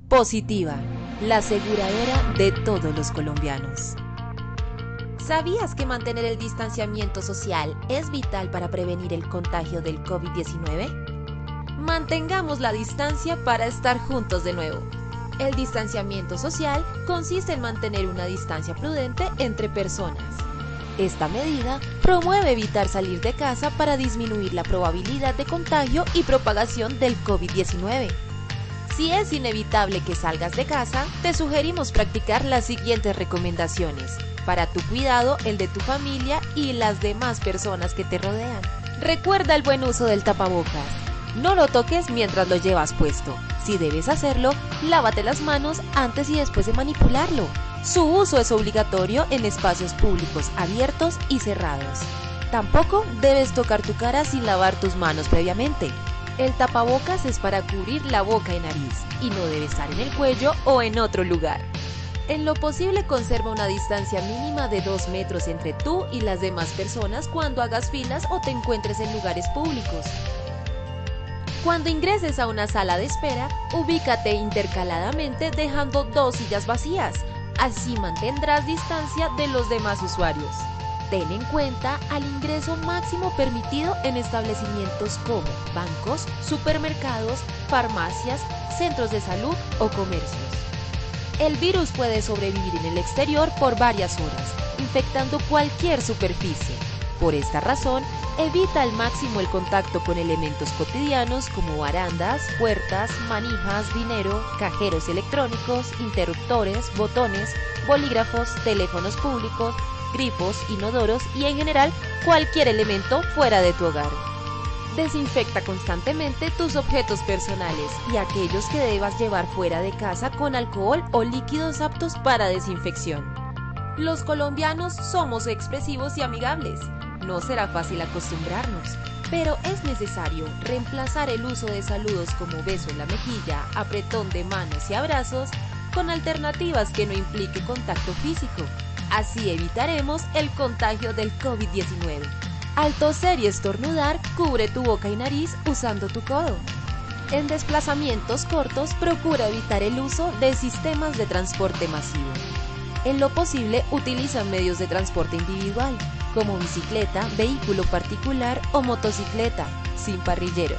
Positiva, la aseguradora de todos los colombianos. ¿Sabías que mantener el distanciamiento social es vital para prevenir el contagio del COVID-19? Mantengamos la distancia para estar juntos de nuevo. El distanciamiento social consiste en mantener una distancia prudente entre personas. Esta medida promueve evitar salir de casa para disminuir la probabilidad de contagio y propagación del COVID-19. Si es inevitable que salgas de casa, te sugerimos practicar las siguientes recomendaciones para tu cuidado, el de tu familia y las demás personas que te rodean. Recuerda el buen uso del tapabocas. No lo toques mientras lo llevas puesto. Si debes hacerlo, lávate las manos antes y después de manipularlo. Su uso es obligatorio en espacios públicos abiertos y cerrados. Tampoco debes tocar tu cara sin lavar tus manos previamente. El tapabocas es para cubrir la boca y nariz y no debe estar en el cuello o en otro lugar. En lo posible conserva una distancia mínima de 2 metros entre tú y las demás personas cuando hagas filas o te encuentres en lugares públicos. Cuando ingreses a una sala de espera, ubícate intercaladamente dejando 2 sillas vacías. Así mantendrás distancia de los demás usuarios. Ten en cuenta al ingreso máximo permitido en establecimientos como bancos, supermercados, farmacias, centros de salud o comercios. El virus puede sobrevivir en el exterior por varias horas, infectando cualquier superficie. Por esta razón, evita al máximo el contacto con elementos cotidianos como barandas, puertas, manijas, dinero, cajeros electrónicos, interruptores, botones, bolígrafos, teléfonos públicos, grifos, inodoros y en general cualquier elemento fuera de tu hogar. Desinfecta constantemente tus objetos personales y aquellos que debas llevar fuera de casa con alcohol o líquidos aptos para desinfección. Los colombianos somos expresivos y amigables. No será fácil acostumbrarnos, pero es necesario reemplazar el uso de saludos como beso en la mejilla, apretón de manos y abrazos con alternativas que no implique contacto físico. Así evitaremos el contagio del COVID-19. Al toser y estornudar, cubre tu boca y nariz usando tu codo. En desplazamientos cortos, procura evitar el uso de sistemas de transporte masivo. En lo posible, utiliza medios de transporte individual, como bicicleta, vehículo particular o motocicleta, sin parrillero.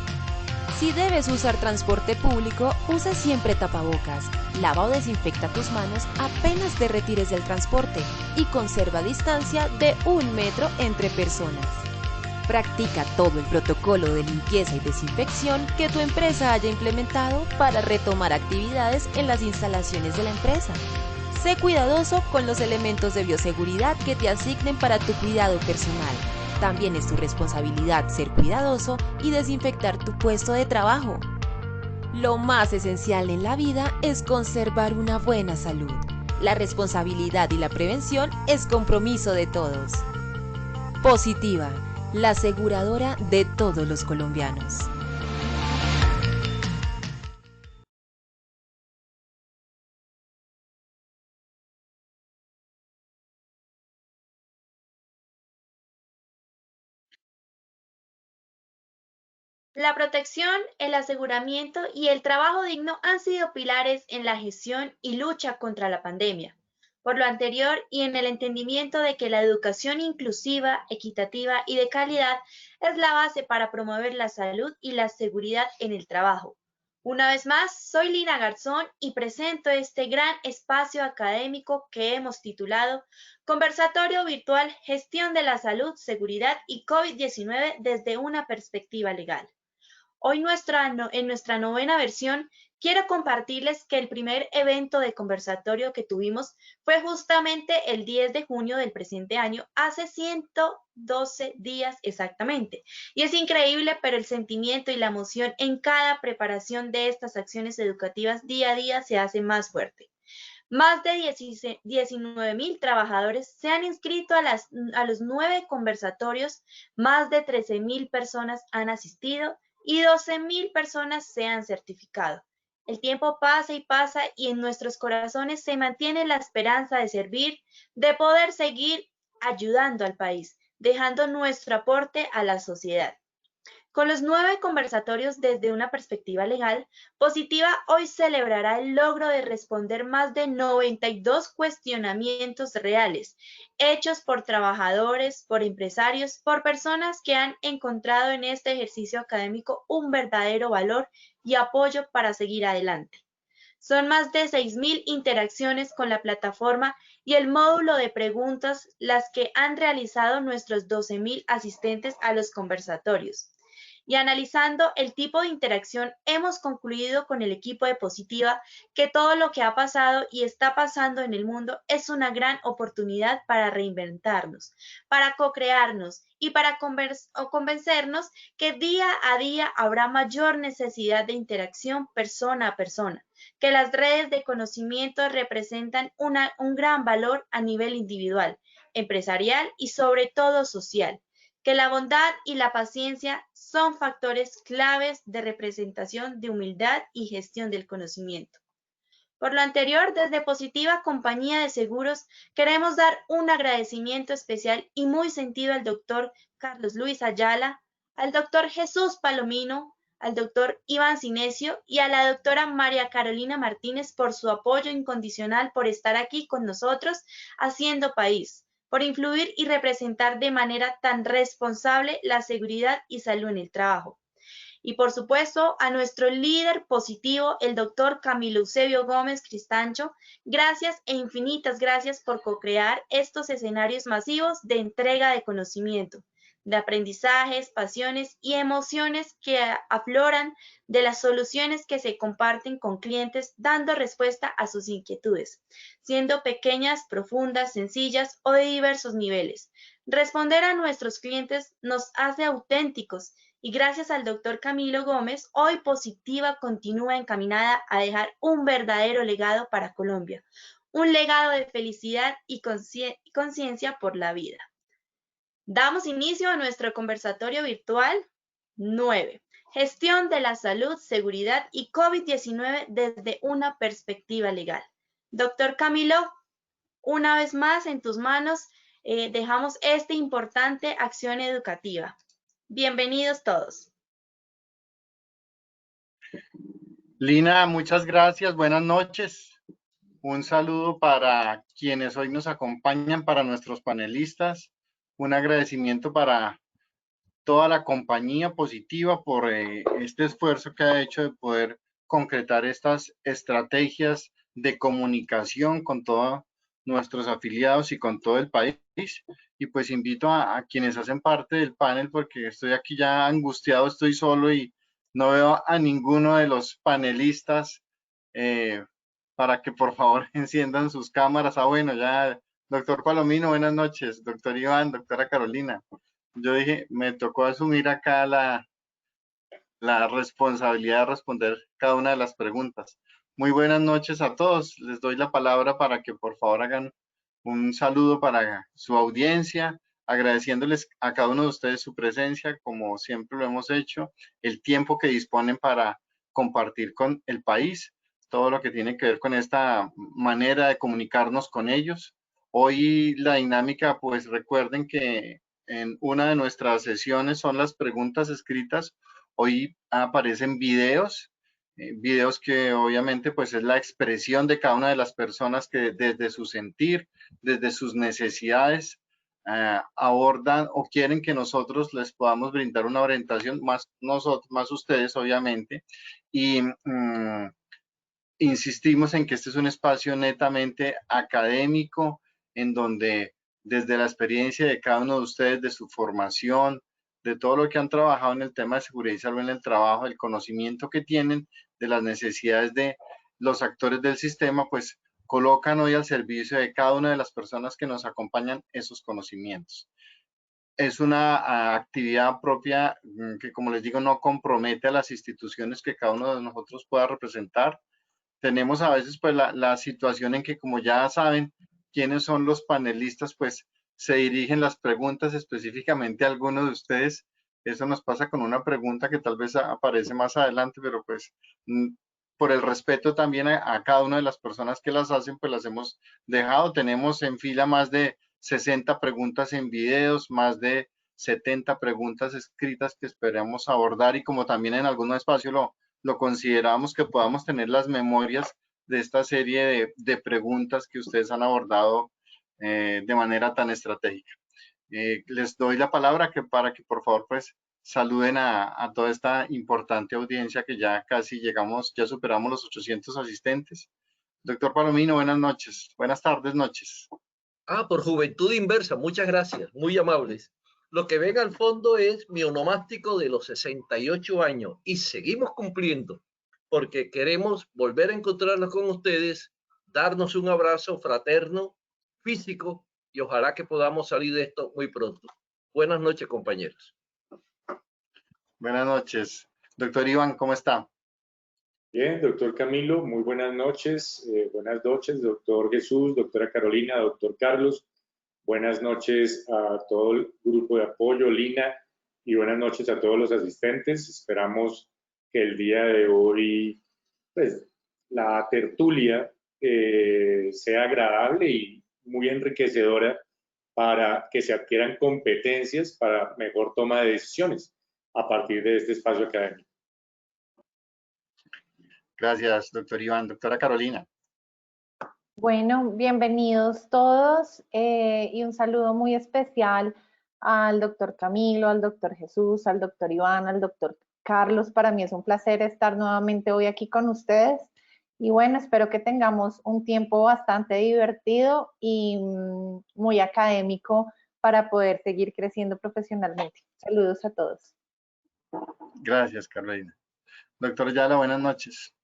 Si debes usar transporte público, usa siempre tapabocas, lava o desinfecta tus manos apenas te retires del transporte y conserva distancia de 1 metro entre personas. Practica todo el protocolo de limpieza y desinfección que tu empresa haya implementado para retomar actividades en las instalaciones de la empresa. Sé cuidadoso con los elementos de bioseguridad que te asignen para tu cuidado personal. También es tu responsabilidad ser cuidadoso y desinfectar tu puesto de trabajo. Lo más esencial en la vida es conservar una buena salud. La responsabilidad y la prevención es compromiso de todos. Positiva, la aseguradora de todos los colombianos. La protección, el aseguramiento y el trabajo digno han sido pilares en la gestión y lucha contra la pandemia. Por lo anterior y en el entendimiento de que la educación inclusiva, equitativa y de calidad es la base para promover la salud y la seguridad en el trabajo. Una vez más, soy Lina Garzón y presento este gran espacio académico que hemos titulado Conversatorio Virtual Gestión de la Salud, Seguridad y COVID-19 desde una perspectiva legal. Hoy en nuestra novena versión quiero compartirles que el primer evento de conversatorio que tuvimos fue justamente el 10 de junio del presente año, hace 112 días exactamente. Y es increíble, pero el sentimiento y la emoción en cada preparación de estas acciones educativas día a día se hace más fuerte. Más de 19.000 trabajadores se han inscrito a los 9 conversatorios, más de 13.000 personas han asistido y 12.000 personas se han certificado. El tiempo pasa y pasa y en nuestros corazones se mantiene la esperanza de servir, de poder seguir ayudando al país, dejando nuestro aporte a la sociedad. Con los 9 conversatorios desde una perspectiva legal, Positiva hoy celebrará el logro de responder más de 92 cuestionamientos reales, hechos por trabajadores, por empresarios, por personas que han encontrado en este ejercicio académico un verdadero valor y apoyo para seguir adelante. Son más de 6.000 interacciones con la plataforma y el módulo de preguntas las que han realizado nuestros 12.000 asistentes a los conversatorios. Y analizando el tipo de interacción, hemos concluido con el equipo de Positiva que todo lo que ha pasado y está pasando en el mundo es una gran oportunidad para reinventarnos, para co-crearnos y para convencernos que día a día habrá mayor necesidad de interacción persona a persona, que las redes de conocimiento representan un gran valor a nivel individual, empresarial y sobre todo social, que la bondad y la paciencia son factores claves de representación de humildad y gestión del conocimiento. Por lo anterior, desde Positiva Compañía de Seguros, queremos dar un agradecimiento especial y muy sentido al doctor Carlos Luis Ayala, al doctor Jesús Palomino, al doctor Iván Cinesio y a la doctora María Carolina Martínez por su apoyo incondicional, por estar aquí con nosotros haciendo país, por influir y representar de manera tan responsable la seguridad y salud en el trabajo. Y por supuesto, a nuestro líder positivo, el doctor Camilo Eusebio Gómez Cristancho, gracias e infinitas gracias por co-crear estos escenarios masivos de entrega de conocimiento, de aprendizajes, pasiones y emociones que afloran de las soluciones que se comparten con clientes, dando respuesta a sus inquietudes, siendo pequeñas, profundas, sencillas o de diversos niveles. Responder a nuestros clientes nos hace auténticos y gracias al doctor Camilo Gómez, hoy Positiva continúa encaminada a dejar un verdadero legado para Colombia, un legado de felicidad y conciencia por la vida. Damos inicio a nuestro conversatorio virtual 9. Gestión de la salud, seguridad y COVID-19 desde una perspectiva legal. Doctor Camilo, una vez más en tus manos dejamos esta importante acción educativa. Bienvenidos todos. Lina, muchas gracias. Buenas noches. Un saludo para quienes hoy nos acompañan, para nuestros panelistas. Un agradecimiento para toda la compañía Positiva por este esfuerzo que ha hecho de poder concretar estas estrategias de comunicación con todos nuestros afiliados y con todo el país. Y pues invito a quienes hacen parte del panel, porque estoy aquí ya angustiado, estoy solo y no veo a ninguno de los panelistas, para que por favor enciendan sus cámaras. Bueno, ya, doctor Palomino, buenas noches, doctor Iván, doctora Carolina. Yo dije, me tocó asumir acá la responsabilidad de responder cada una de las preguntas. Muy buenas noches a todos. Les doy la palabra para que por favor hagan un saludo para su audiencia, agradeciéndoles a cada uno de ustedes su presencia, como siempre lo hemos hecho, el tiempo que disponen para compartir con el país, todo lo que tiene que ver con esta manera de comunicarnos con ellos. Hoy la dinámica, pues recuerden que en una de nuestras sesiones son las preguntas escritas. Hoy aparecen videos, videos que obviamente pues es la expresión de cada una de las personas que desde su sentir, desde sus necesidades, abordan o quieren que nosotros les podamos brindar una orientación, más nosotros, más ustedes obviamente, y insistimos en que este es un espacio netamente académico, en donde desde la experiencia de cada uno de ustedes, de su formación, de todo lo que han trabajado en el tema de seguridad y salud en el trabajo, el conocimiento que tienen de las necesidades de los actores del sistema, pues colocan hoy al servicio de cada una de las personas que nos acompañan esos conocimientos. Es una actividad propia que, como les digo, no compromete a las instituciones que cada uno de nosotros pueda representar. Tenemos a veces pues la situación en que, como ya saben quiénes son los panelistas, pues se dirigen las preguntas específicamente a algunos de ustedes. Eso nos pasa con una pregunta que tal vez aparece más adelante, pero pues por el respeto también a cada una de las personas que las hacen, pues las hemos dejado. Tenemos en fila más de 60 preguntas en videos, más de 70 preguntas escritas que esperamos abordar, y como también en algún espacio lo consideramos, que podamos tener las memorias de esta serie de preguntas que ustedes han abordado de manera tan estratégica. Les doy la palabra para que por favor pues saluden a toda esta importante audiencia, que ya casi llegamos, ya superamos los 800 asistentes. Doctor Palomino, buenas noches, buenas tardes, noches. Por juventud inversa, muchas gracias, muy amables. Lo que ven al fondo es mi onomástico de los 68 años y seguimos cumpliendo porque queremos volver a encontrarnos con ustedes, darnos un abrazo fraterno, físico, y ojalá que podamos salir de esto muy pronto. Buenas noches, compañeros. Buenas noches. Doctor Iván, ¿cómo está? Bien, doctor Camilo, muy buenas noches. Buenas noches, doctor Jesús, doctora Carolina, doctor Carlos. Buenas noches a todo el grupo de apoyo, Lina, y buenas noches a todos los asistentes. Esperamos que el día de hoy, pues, la tertulia sea agradable y muy enriquecedora para que se adquieran competencias para mejor toma de decisiones a partir de este espacio académico. Gracias, doctor Iván. Doctora Carolina. Bueno, bienvenidos todos y un saludo muy especial al doctor Camilo, al doctor Jesús, al doctor Iván, al doctor Carlos. Para mí es un placer estar nuevamente hoy aquí con ustedes y bueno, espero que tengamos un tiempo bastante divertido y muy académico para poder seguir creciendo profesionalmente. Saludos a todos. Gracias, Carolina. Doctor Yala, buenas noches.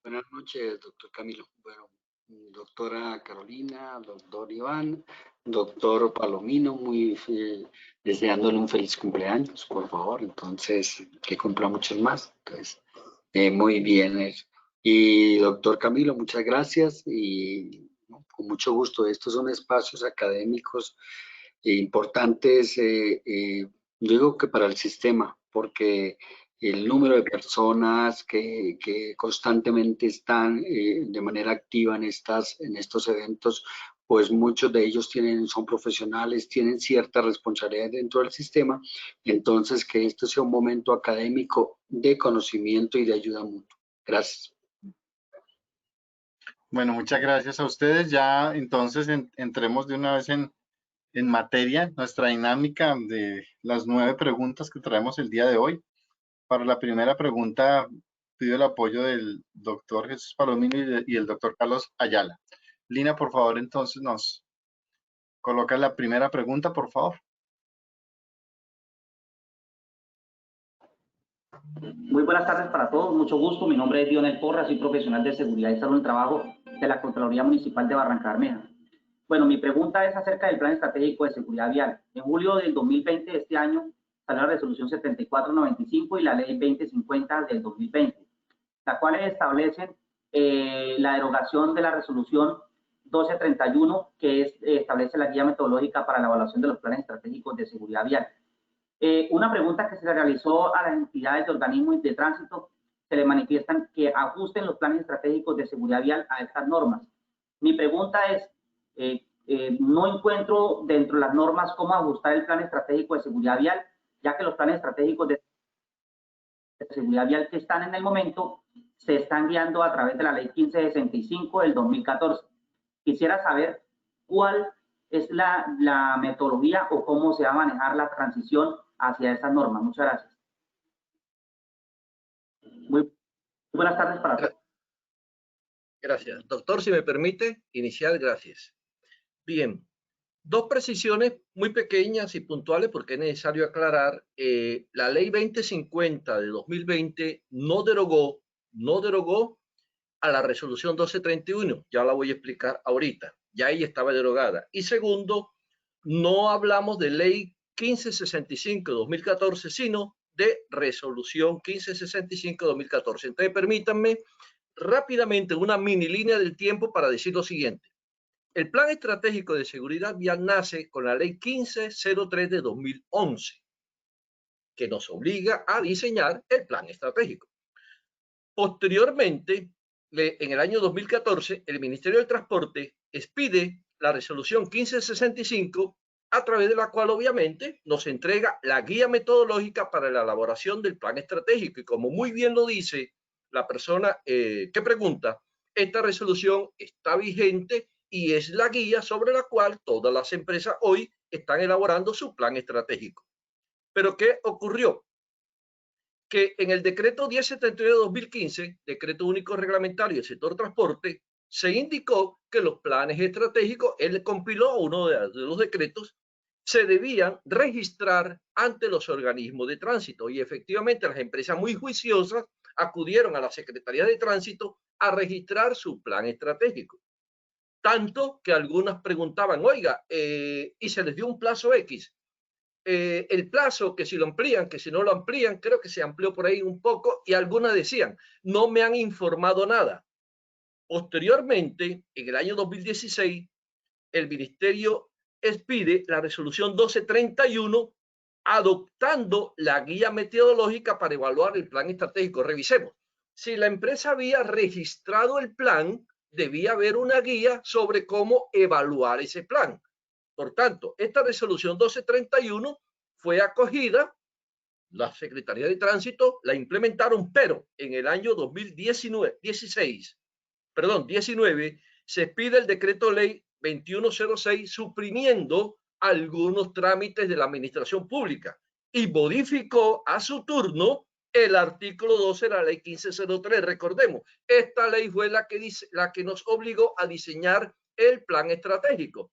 Buenas noches, doctor Camilo. Bueno, doctora Carolina, doctor Iván, doctor Palomino, muy deseándole un feliz cumpleaños, por favor. Entonces, que cumpla muchos más. Entonces, muy bien. Y doctor Camilo, muchas gracias y con mucho gusto. Estos son espacios académicos importantes, digo que para el sistema, porque el número de personas que constantemente están de manera activa en estos eventos, pues muchos de ellos son profesionales, tienen cierta responsabilidad dentro del sistema. Entonces, que esto sea un momento académico de conocimiento y de ayuda mutua. Gracias. Bueno, muchas gracias a ustedes. Ya entonces entremos de una vez en materia, nuestra dinámica de las 9 preguntas que traemos el día de hoy. Para la primera pregunta pido el apoyo del doctor Jesús Palomino y el doctor Carlos Ayala. Lina, por favor, entonces nos coloca la primera pregunta, por favor. Muy buenas tardes para todos, mucho gusto. Mi nombre es Dionel Porras, soy profesional de seguridad y salud en el trabajo de la Contraloría Municipal de Barrancabermeja. Bueno, mi pregunta es acerca del Plan Estratégico de Seguridad Vial. En julio del 2020 de este año salió la Resolución 7495 y la Ley 2050 del 2020, las cuales establecen la derogación de la Resolución 1231, que establece la guía metodológica para la evaluación de los planes estratégicos de seguridad vial. Una pregunta que se le realizó a las entidades de organismos de tránsito, se le manifiestan que ajusten los planes estratégicos de seguridad vial a estas normas. Mi pregunta es, no encuentro dentro de las normas cómo ajustar el plan estratégico de seguridad vial, ya que los planes estratégicos de seguridad vial que están en el momento se están guiando a través de la Ley 1565 del 2014. Quisiera saber cuál es la metodología o cómo se va a manejar la transición hacia esas normas. Muchas gracias. Muy buenas tardes para todos. Gracias. Doctor, si me permite, iniciar, gracias. Bien, dos precisiones muy pequeñas y puntuales porque es necesario aclarar. La Ley 2050 de 2020 no derogó a la Resolución 1231. Ya la voy a explicar ahorita. Ya ella estaba derogada. Y segundo, no hablamos de Ley 1565 de 2014, sino de Resolución 1565 de 2014. Entonces, permítanme rápidamente una mini línea del tiempo para decir lo siguiente. El Plan Estratégico de Seguridad Vial nace con la Ley 1503 de 2011, que nos obliga a diseñar el plan estratégico. Posteriormente, en el año 2014, el Ministerio del Transporte expide la Resolución 1565 a través de la cual obviamente nos entrega la guía metodológica para la elaboración del plan estratégico. Y como muy bien lo dice la persona que pregunta, esta resolución está vigente y es la guía sobre la cual todas las empresas hoy están elaborando su plan estratégico. Pero ¿qué ocurrió? Que en el decreto 1079 de 2015, decreto único reglamentario del sector transporte, se indicó que los planes estratégicos, él compiló uno de los decretos, se debían registrar ante los organismos de tránsito y efectivamente las empresas muy juiciosas acudieron a la Secretaría de Tránsito a registrar su plan estratégico. Tanto que algunas preguntaban, oiga, y se les dio un plazo X. El plazo, que si lo amplían, que si no lo amplían, creo que se amplió por ahí un poco y algunas decían, no me han informado nada. Posteriormente, en el año 2016, el Ministerio expide la resolución 1231 adoptando la guía metodológica para evaluar el plan estratégico. Revisemos. Si la empresa había registrado el plan, debía haber una guía sobre cómo evaluar ese plan. Por tanto, esta resolución 1231 fue acogida, la Secretaría de Tránsito la implementaron, pero en el año 2019 se expide el decreto ley 2106 suprimiendo algunos trámites de la administración pública y modificó a su turno el artículo 12 de la ley 1503. Recordemos, esta ley fue la que nos obligó a diseñar el plan estratégico.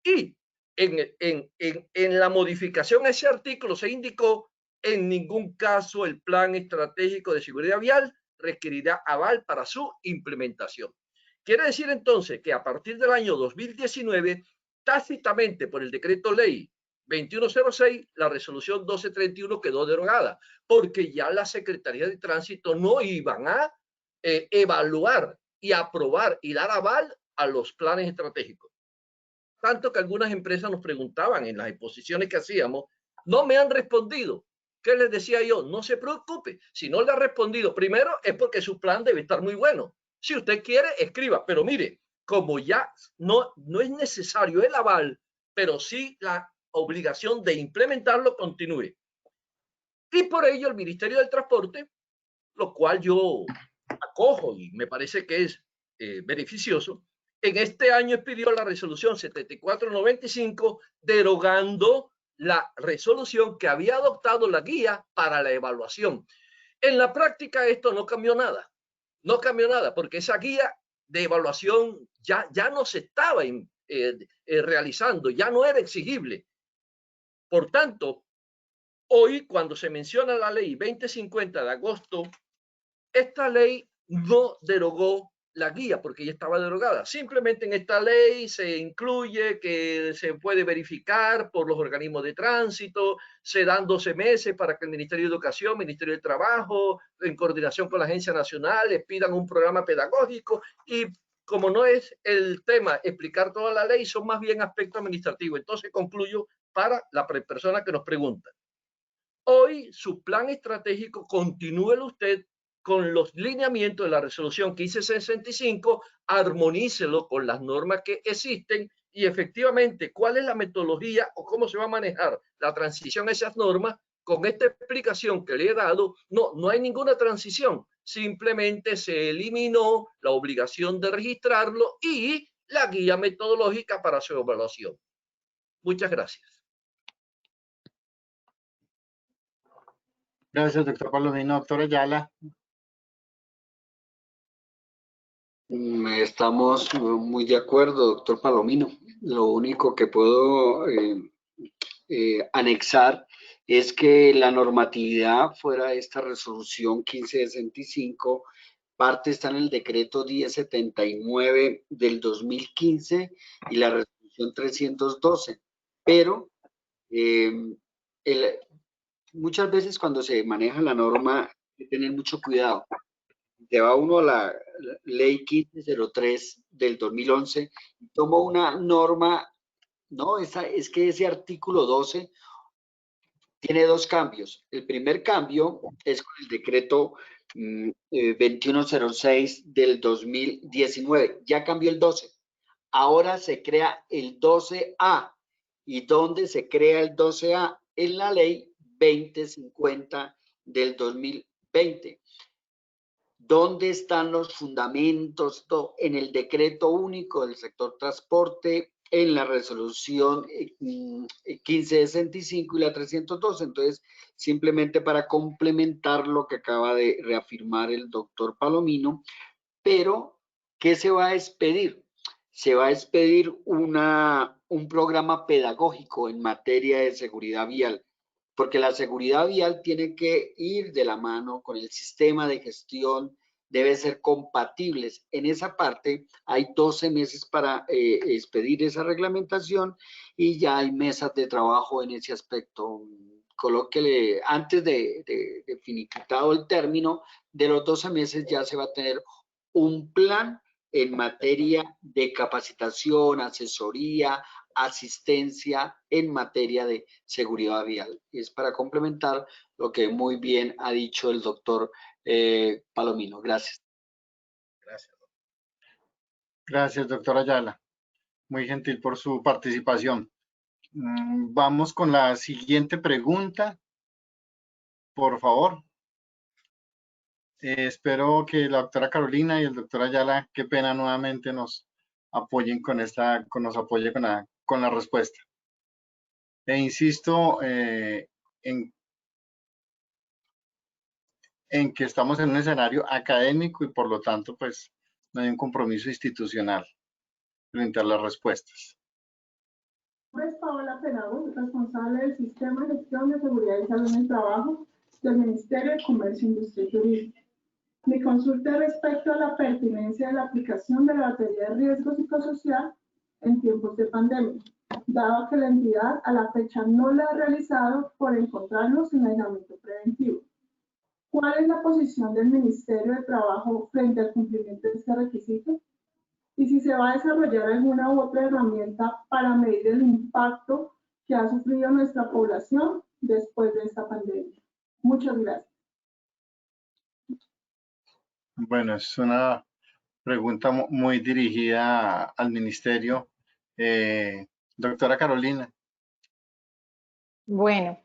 Y en la modificación a ese artículo se indicó en ningún caso el plan estratégico de seguridad vial requerirá aval para su implementación. Quiere decir entonces que a partir del año 2019, tácitamente por el decreto ley 2106, la resolución 1231 quedó derogada, porque ya la Secretaría de Tránsito no iban a evaluar y aprobar y dar aval a los planes estratégicos. Tanto que algunas empresas nos preguntaban en las exposiciones que hacíamos, no me han respondido. ¿Qué les decía yo? No se preocupe, si no le ha respondido primero es porque su plan debe estar muy bueno. Si usted quiere, escriba, pero mire, como ya no es necesario el aval, pero sí la obligación de implementarlo continúe. Y por ello el Ministerio del Transporte, lo cual yo acojo y me parece que es beneficioso, en este año expidió la resolución 7495 derogando la resolución que había adoptado la guía para la evaluación. En la práctica esto no cambió nada. No cambió nada porque esa guía de evaluación ya no se estaba realizando, ya no era exigible. Por tanto, hoy cuando se menciona la ley 2050 de agosto, esta ley no derogó la guía porque ya estaba derogada. Simplemente en esta ley se incluye que se puede verificar por los organismos de tránsito, se dan 12 meses para que el Ministerio de Educación, Ministerio de Trabajo, en coordinación con la Agencia Nacional, les pidan un programa pedagógico y como no es el tema explicar toda la ley, son más bien aspectos administrativos. Entonces concluyo para la persona que nos pregunta. Hoy su plan estratégico continúe usted con los lineamientos de la resolución 1565, armonícelo con las normas que existen y efectivamente cuál es la metodología o cómo se va a manejar la transición a esas normas. Con esta explicación que le he dado, no hay ninguna transición, simplemente se eliminó la obligación de registrarlo y la guía metodológica para su evaluación. Muchas gracias. Gracias, doctor Palomino. Doctora Ayala. Estamos muy de acuerdo, doctor Palomino. Lo único que puedo anexar es que la normatividad fuera de esta resolución 1565, parte está en el decreto 1079 del 2015 y la resolución 312, pero muchas veces cuando se maneja la norma hay que tener mucho cuidado. Se va uno a la ley 1503 del 2011 y toma una norma, no, es que ese artículo 12 tiene dos cambios. El primer cambio es con el decreto 2106 del 2019. Ya cambió el 12. Ahora se crea el 12A y donde se crea el 12A en la ley 2050 del 2020. ¿Dónde están los fundamentos? En el decreto único del sector transporte, en la resolución 1565 y la 302. Entonces, simplemente para complementar lo que acaba de reafirmar el doctor Palomino, pero ¿qué se va a expedir? Se va a expedir un programa pedagógico en materia de seguridad vial, porque la seguridad vial tiene que ir de la mano con el sistema de gestión, debe ser compatibles. En esa parte hay 12 meses para expedir esa reglamentación y ya hay mesas de trabajo en ese aspecto. Colóquele, antes de finiquitado el término de los 12 meses, ya se va a tener un plan en materia de capacitación, asesoría, asistencia en materia de seguridad vial. Y es para complementar lo que muy bien ha dicho el doctor Palomino. Gracias. Gracias. Gracias, doctor Ayala. Muy gentil por su participación. Vamos con la siguiente pregunta. Por favor. Espero que la doctora Carolina y el doctor Ayala, qué pena nuevamente, nos apoyen con la respuesta. E insisto en que estamos en un escenario académico y por lo tanto, pues, no hay un compromiso institucional frente a las respuestas. Mi nombre es Paola Penagos, responsable del Sistema de Gestión de Seguridad y Salud en el Trabajo del Ministerio de Comercio, Industria y Turismo. Mi consulta es respecto a la pertinencia de la aplicación de la batería de riesgo psicosocial en tiempos de pandemia, dado que la entidad a la fecha no la ha realizado por encontrarnos en aislamiento preventivo. ¿Cuál es la posición del Ministerio de Trabajo frente al cumplimiento de este requisito? Y si se va a desarrollar alguna otra herramienta para medir el impacto que ha sufrido nuestra población después de esta pandemia. Muchas gracias. Bueno, es una pregunta muy dirigida al Ministerio. Doctora Carolina. Bueno,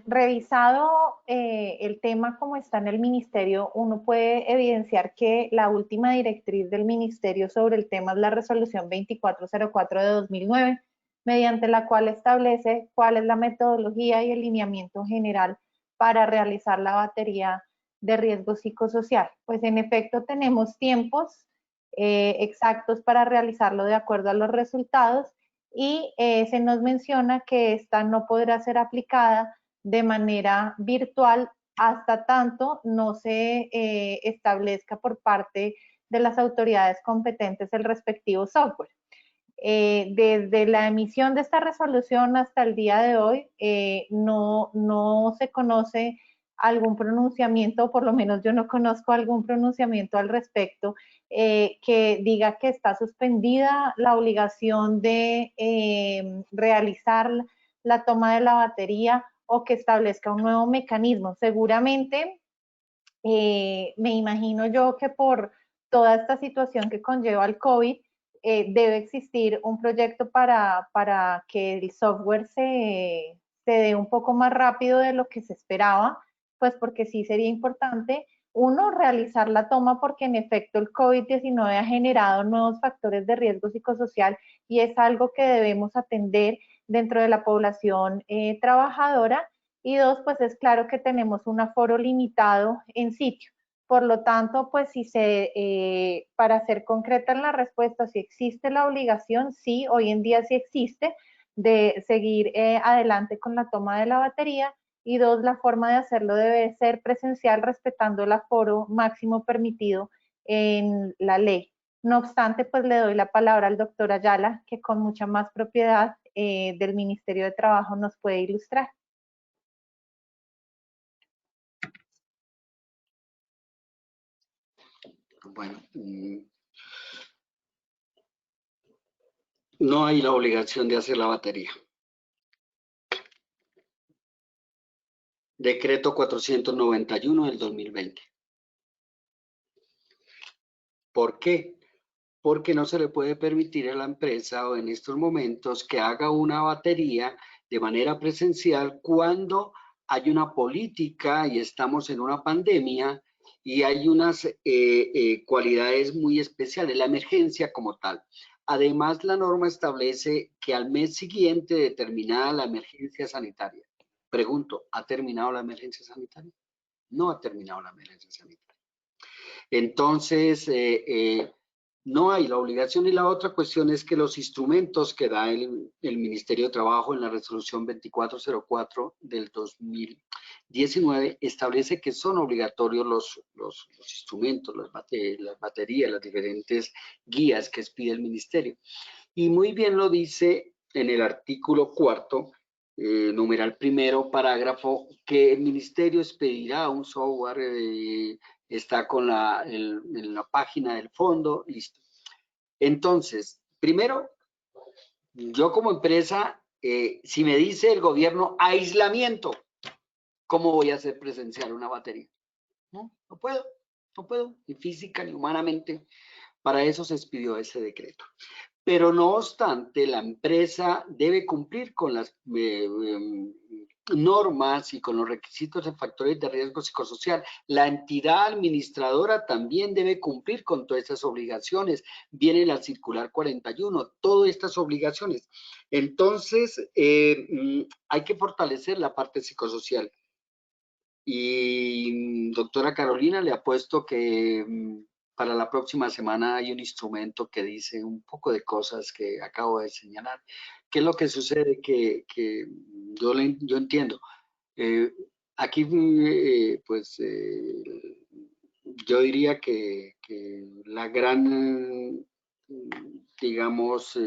revisado el tema como está en el Ministerio, uno puede evidenciar que la última directriz del Ministerio sobre el tema es la resolución 2404 de 2009, mediante la cual establece cuál es la metodología y el lineamiento general para realizar la batería de riesgo psicosocial. Pues en efecto tenemos tiempos exactos para realizarlo de acuerdo a los resultados y se nos menciona que esta no podrá ser aplicada de manera virtual hasta tanto no se establezca por parte de las autoridades competentes el respectivo software. Desde la emisión de esta resolución hasta el día de hoy no se conoce algún pronunciamiento, o por lo menos yo no conozco algún pronunciamiento al respecto que diga que está suspendida la obligación de realizar la toma de la batería o que establezca un nuevo mecanismo. Seguramente me imagino yo que por toda esta situación que conlleva el COVID, debe existir un proyecto para que el software se dé un poco más rápido de lo que se esperaba, pues porque sí sería importante, uno, realizar la toma porque en efecto el COVID-19 ha generado nuevos factores de riesgo psicosocial y es algo que debemos atender dentro de la población trabajadora. Y dos, pues es claro que tenemos un aforo limitado en sitio. Por lo tanto, pues para ser concreta en la respuesta, si existe la obligación, sí, hoy en día sí existe, de seguir adelante con la toma de la batería. Y dos, la forma de hacerlo debe ser presencial respetando el aforo máximo permitido en la ley. No obstante, pues le doy la palabra al doctor Ayala, que con mucha más propiedad del Ministerio de Trabajo nos puede ilustrar. Bueno, no hay la obligación de hacer la batería. Decreto 491 del 2020. ¿Por qué? porque no se le puede permitir a la empresa o en estos momentos que haga una batería de manera presencial cuando hay una política y estamos en una pandemia y hay unas cualidades muy especiales, la emergencia como tal. Además, la norma establece que al mes siguiente de terminada la emergencia sanitaria. Pregunto, ¿ha terminado la emergencia sanitaria? No ha terminado la emergencia sanitaria. Entonces, no hay la obligación. Y la otra cuestión es que los instrumentos que da el Ministerio de Trabajo en la resolución 2404 del 2019 establece que son obligatorios los instrumentos, las baterías, las diferentes guías que pide el Ministerio. Y muy bien lo dice en el artículo 4, numeral primero, parágrafo, que el Ministerio expedirá un software, está en la página del fondo, listo. Entonces, primero, yo como empresa, si me dice el gobierno aislamiento, ¿cómo voy a hacer presencial una batería? No puedo, ni física ni humanamente. Para eso se expidió ese decreto. Pero no obstante, la empresa debe cumplir con las normas y con los requisitos de factores de riesgo psicosocial. La entidad administradora también debe cumplir con todas estas obligaciones. Viene la circular 41, todas estas obligaciones. Entonces, hay que fortalecer la parte psicosocial. Y doctora Carolina, le apuesto que para la próxima semana hay un instrumento que dice un poco de cosas que acabo de señalar. ¿Qué es lo que sucede? Que yo entiendo. Aquí, pues, yo diría que la gran, digamos,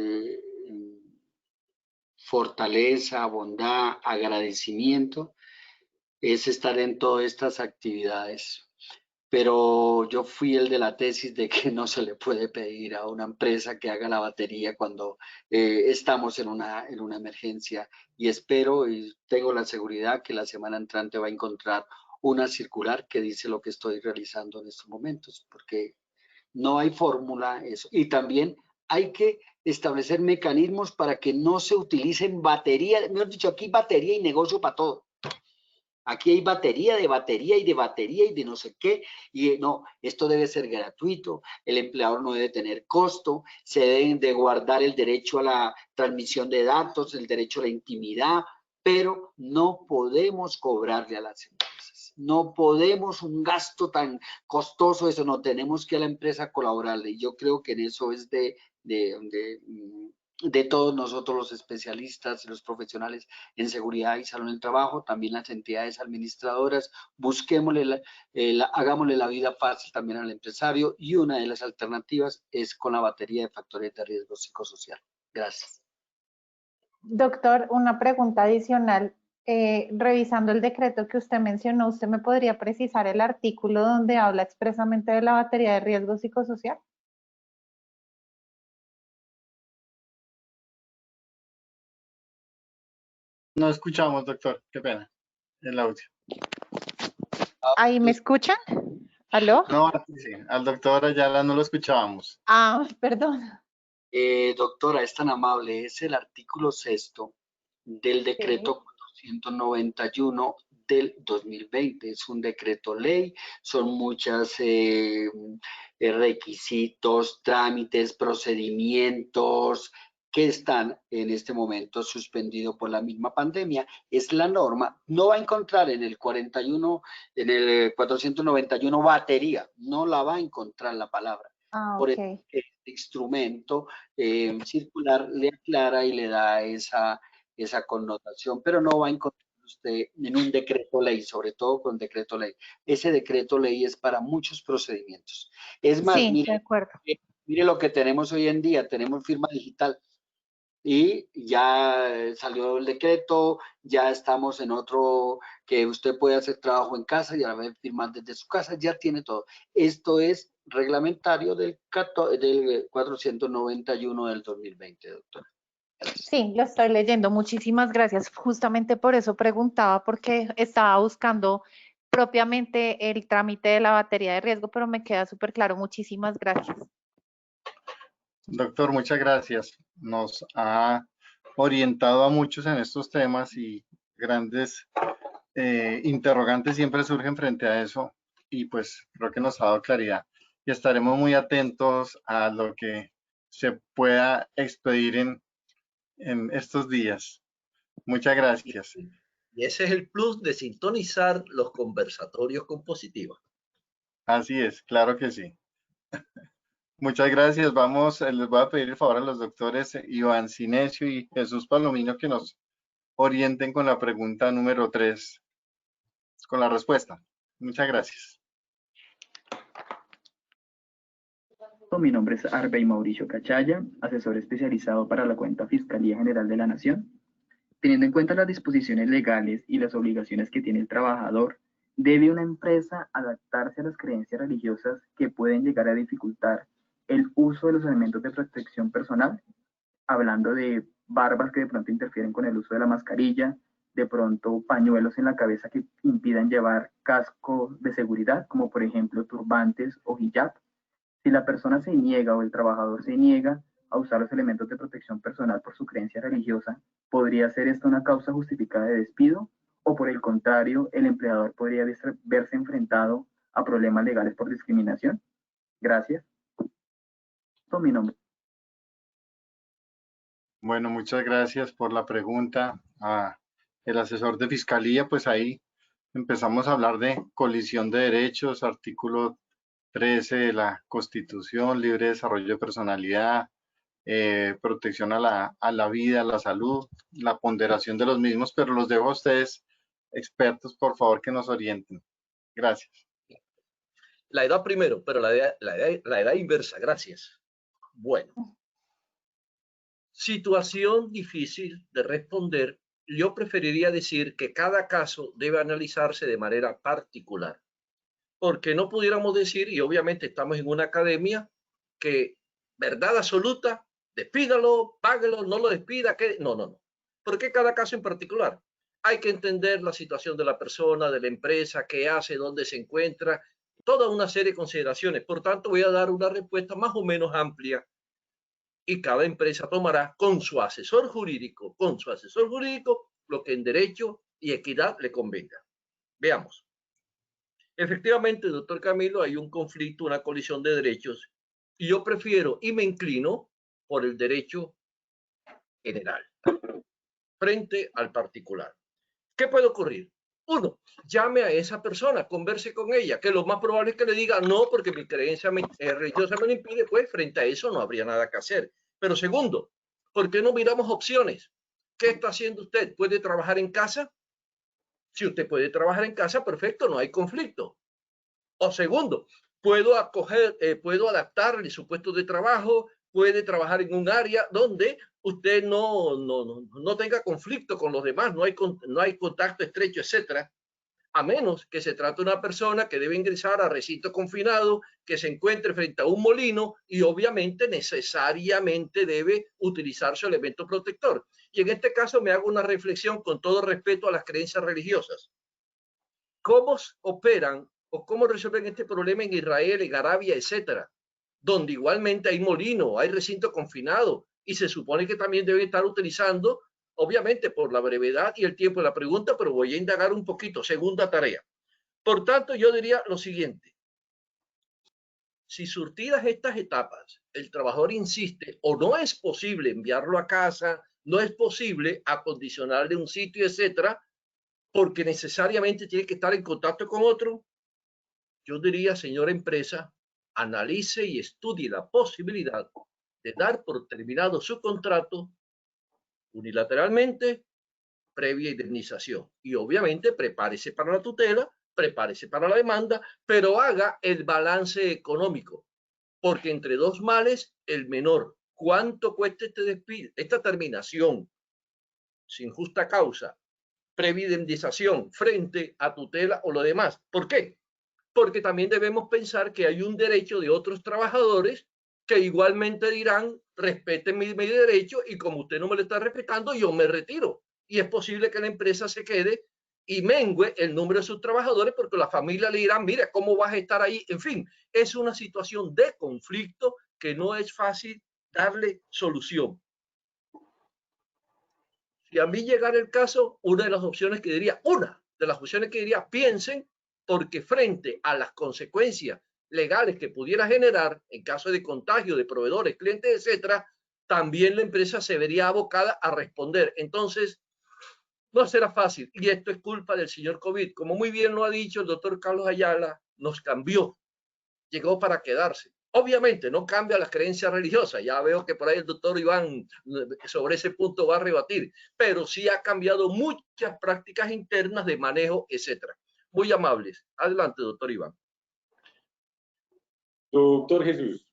fortaleza, bondad, agradecimiento, es estar en todas estas actividades. Pero yo fui el de la tesis de que no se le puede pedir a una empresa que haga la batería cuando estamos en una emergencia, y espero y tengo la seguridad que la semana entrante va a encontrar una circular que dice lo que estoy realizando en estos momentos, porque no hay fórmula eso. Y también hay que establecer mecanismos para que no se utilicen baterías. Mejor dicho, aquí batería y negocio para todo. Aquí hay batería y de batería y de no sé qué, y no, esto debe ser gratuito, el empleador no debe tener costo, se deben de guardar el derecho a la transmisión de datos, el derecho a la intimidad, pero no podemos cobrarle a las empresas, no podemos un gasto tan costoso, eso no, tenemos que a la empresa colaborarle, y yo creo que en eso es de todos nosotros los especialistas y los profesionales en seguridad y salud en el trabajo, también las entidades administradoras, busquémosle, hagámosle la vida fácil también al empresario, y una de las alternativas es con la batería de factores de riesgo psicosocial. Gracias. Doctor, una pregunta adicional. Revisando el decreto que usted mencionó, ¿usted me podría precisar el artículo donde habla expresamente de la batería de riesgo psicosocial? No escuchamos, doctor, qué pena, el audio. ¿Ahí me escuchan? ¿Aló? No, sí, al doctor Ayala no lo escuchábamos. Ah, perdón. Doctora, es tan amable, es el artículo 6º del decreto 491 del 2020. Es un decreto ley, son muchos requisitos, trámites, procedimientos que están en este momento suspendidos por la misma pandemia. Es la norma. No va a encontrar en el 41, en el 491 batería, no la va a encontrar la palabra. Por Okay. este instrumento circular le aclara y le da esa connotación, pero no va a encontrar usted en un decreto ley, sobre todo con decreto ley. Ese decreto ley es para muchos procedimientos. Es más, Sí, de acuerdo. Mire lo que tenemos hoy en día, tenemos firma digital. Y ya salió el decreto, ya estamos en otro que usted puede hacer trabajo en casa y a la vez firmar desde su casa, ya tiene todo. Esto es reglamentario del 491 del 2020, doctora. Gracias. Sí, lo estoy leyendo. Muchísimas gracias. Justamente por eso preguntaba, porque estaba buscando propiamente el trámite de la batería de riesgo, pero me queda súper claro. Muchísimas gracias. Doctor, muchas gracias. Nos ha orientado a muchos en estos temas y grandes interrogantes siempre surgen frente a eso y pues creo que nos ha dado claridad y estaremos muy atentos a lo que se pueda expedir en estos días. Muchas gracias. Y ese es el plus de sintonizar los conversatorios con Positiva. Así es, claro que sí. Muchas gracias. Vamos, les voy a pedir el favor a los doctores Iván Cinesio y Jesús Palomino que nos orienten con la pregunta número 3, con la respuesta. Muchas gracias. Mi nombre es Arbey Mauricio Cachaya, asesor especializado para la cuenta Fiscalía General de la Nación. Teniendo en cuenta las disposiciones legales y las obligaciones que tiene el trabajador, ¿debe una empresa adaptarse a las creencias religiosas que pueden llegar a dificultar el uso de los elementos de protección personal? Hablando de barbas que de pronto interfieren con el uso de la mascarilla, de pronto pañuelos en la cabeza que impidan llevar casco de seguridad, como por ejemplo turbantes o hijab. Si la persona se niega o el trabajador se niega a usar los elementos de protección personal por su creencia religiosa, ¿podría ser esta una causa justificada de despido? ¿O por el contrario, el empleador podría verse enfrentado a problemas legales por discriminación? Gracias. Esto mi nombre. Bueno, muchas gracias por la pregunta. El asesor de Fiscalía, pues ahí empezamos a hablar de colisión de derechos, artículo 13 de la Constitución, libre desarrollo de personalidad, protección a la vida, a la salud, la ponderación de los mismos, pero los dejo a ustedes, expertos, por favor, que nos orienten. Gracias. La edad primero, pero la edad inversa. Gracias. Bueno. Situación difícil de responder. Yo preferiría decir que cada caso debe analizarse de manera particular. Porque no pudiéramos decir, y obviamente estamos en una academia, que verdad absoluta, despídalo, páguelo, no lo despida, que no. Porque cada caso en particular. Hay que entender la situación de la persona, de la empresa, qué hace, dónde se encuentra, toda una serie de consideraciones. Por tanto, voy a dar una respuesta más o menos amplia y cada empresa tomará con su asesor jurídico, lo que en derecho y equidad le convenga. Veamos. Efectivamente, doctor Camilo, hay un conflicto, una colisión de derechos, y yo prefiero y me inclino por el derecho general frente al particular. ¿Qué puede ocurrir? Uno, llame a esa persona, converse con ella, que lo más probable es que le diga no, porque mi creencia religiosa me lo impide, pues frente a eso no habría nada que hacer. Pero segundo, ¿por qué no miramos opciones? ¿Qué está haciendo usted? ¿Puede trabajar en casa? Si usted puede trabajar en casa, perfecto, no hay conflicto. O segundo, puedo adaptarle su puesto de trabajo, puede trabajar en un área donde usted no tenga conflicto con los demás, no hay contacto estrecho, etcétera, a menos que se trate de una persona que debe ingresar a recinto confinado, que se encuentre frente a un molino y obviamente necesariamente debe utilizar su elemento protector. Y en este caso me hago una reflexión con todo respeto a las creencias religiosas. ¿Cómo operan o cómo resuelven este problema en Israel, en Arabia, etcétera? Donde igualmente hay molino, hay recinto confinado y se supone que también deben estar utilizando, obviamente por la brevedad y el tiempo de la pregunta, pero voy a indagar un poquito. Segunda tarea. Por tanto, yo diría lo siguiente. Si surtidas estas etapas, el trabajador insiste o no es posible enviarlo a casa, no es posible acondicionarle un sitio, etcétera, porque necesariamente tiene que estar en contacto con otro, yo diría, señora empresa, analice y estudie la posibilidad de dar por terminado su contrato unilateralmente, previa indemnización. Y obviamente prepárese para la tutela, prepárese para la demanda, pero haga el balance económico, porque entre dos males, el menor. ¿Cuánto cuesta este despido, esta terminación sin justa causa, previa indemnización frente a tutela o lo demás? ¿Por qué? Porque también debemos pensar que hay un derecho de otros trabajadores que igualmente dirán, respeten mi derecho y como usted no me lo está respetando, yo me retiro. Y es posible que la empresa se quede y mengue el número de sus trabajadores porque la familia le dirá, mira, ¿cómo vas a estar ahí? En fin, es una situación de conflicto que no es fácil darle solución. Si a mí llegara el caso, una de las opciones que diría, piensen, porque frente a las consecuencias legales que pudiera generar en caso de contagio de proveedores, clientes, etcétera, también la empresa se vería abocada a responder. Entonces, no será fácil. Y esto es culpa del señor COVID. Como muy bien lo ha dicho el doctor Carlos Ayala, nos cambió, llegó para quedarse. Obviamente no cambia las creencias religiosas, ya veo que por ahí el doctor Iván sobre ese punto va a rebatir, pero sí ha cambiado muchas prácticas internas de manejo, etcétera. Muy amables. Adelante, doctor Iván. Doctor Jesús,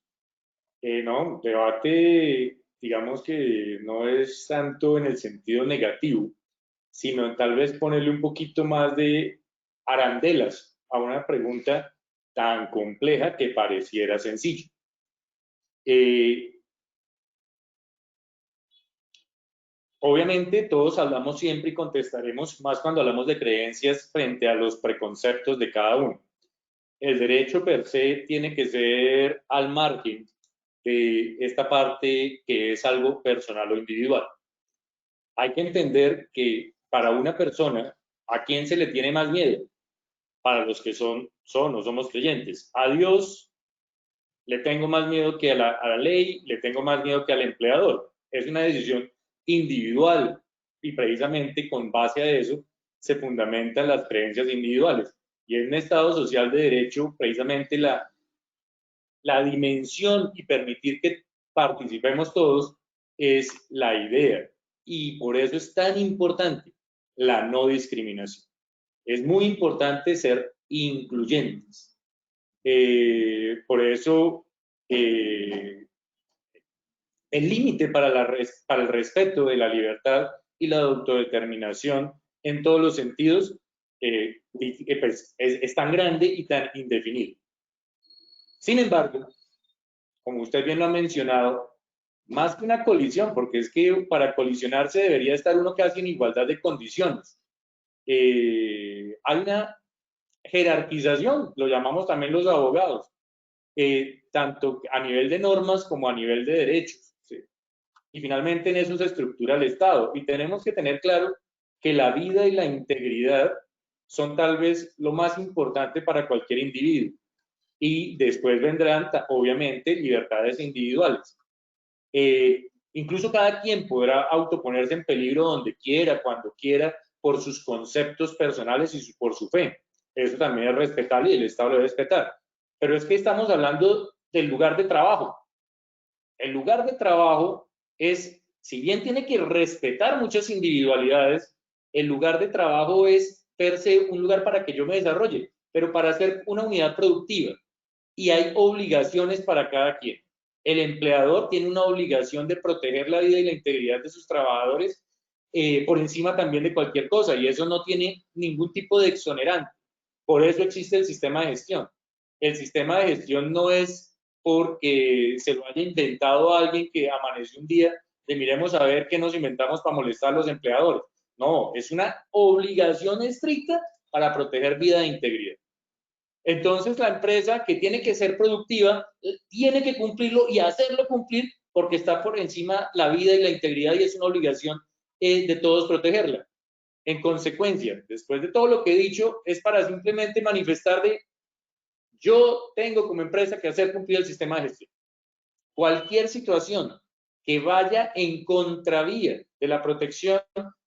no, debate, digamos que no es tanto en el sentido negativo, sino en tal vez ponerle un poquito más de arandelas a una pregunta tan compleja que pareciera sencilla. Obviamente todos hablamos siempre y contestaremos más cuando hablamos de creencias frente a los preconceptos de cada uno. El derecho per se tiene que ser al margen de esta parte que es algo personal o individual. Hay que entender que para una persona, ¿a quién se le tiene más miedo? Para los que son o somos creyentes. A Dios le tengo más miedo que a la ley, le tengo más miedo que al empleador. Es una decisión individual y precisamente con base a eso se fundamentan las creencias individuales. Y en un Estado social de derecho, precisamente la dimensión y permitir que participemos todos es la idea. Y por eso es tan importante la no discriminación. Es muy importante ser incluyentes. Por eso el límite para el respeto de la libertad y la autodeterminación en todos los sentidos pues, es tan grande y tan indefinido. Sin embargo, como usted bien lo ha mencionado, más que una colisión, porque es que para colisionarse debería estar uno casi en igualdad de condiciones. Hay una jerarquización, lo llamamos también los abogados, tanto a nivel de normas como a nivel de derechos. ¿Sí? Y finalmente en eso se estructura el Estado. Y tenemos que tener claro que la vida y la integridad son tal vez lo más importante para cualquier individuo. Y después vendrán, obviamente, libertades individuales. Incluso cada quien podrá autoponerse en peligro donde quiera, cuando quiera, por sus conceptos personales y por su fe. Eso también es respetable y el Estado lo debe respetar. Pero es que estamos hablando del lugar de trabajo. El lugar de trabajo es, si bien tiene que respetar muchas individualidades, el lugar de trabajo es per se un lugar para que yo me desarrolle, pero para ser una unidad productiva. Y hay obligaciones para cada quien. El empleador tiene una obligación de proteger la vida y la integridad de sus trabajadores por encima también de cualquier cosa, y eso no tiene ningún tipo de exonerante. Por eso existe el sistema de gestión. El sistema de gestión no es porque se lo haya inventado alguien que amaneció un día de miremos a ver qué nos inventamos para molestar a los empleadores. No, es una obligación estricta para proteger vida e integridad. Entonces la empresa que tiene que ser productiva tiene que cumplirlo y hacerlo cumplir porque está por encima la vida y la integridad y es una obligación de todos protegerla. En consecuencia, después de todo lo que he dicho, es para simplemente manifestar de yo tengo como empresa que hacer cumplir el sistema de gestión. Cualquier situación que vaya en contravía de la protección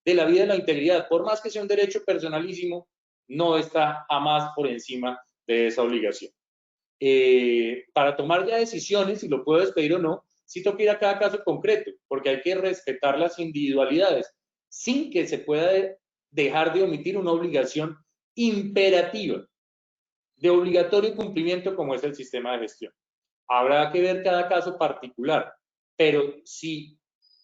de la vida y la integridad, por más que sea un derecho personalísimo, no está jamás por encima de esa obligación. Para tomar ya decisiones, si lo puedo despedir o no, sí tengo que ir a cada caso concreto, porque hay que respetar las individualidades, sin que se pueda dejar de omitir una obligación imperativa, de obligatorio cumplimiento como es el sistema de gestión. Habrá que ver cada caso particular, pero si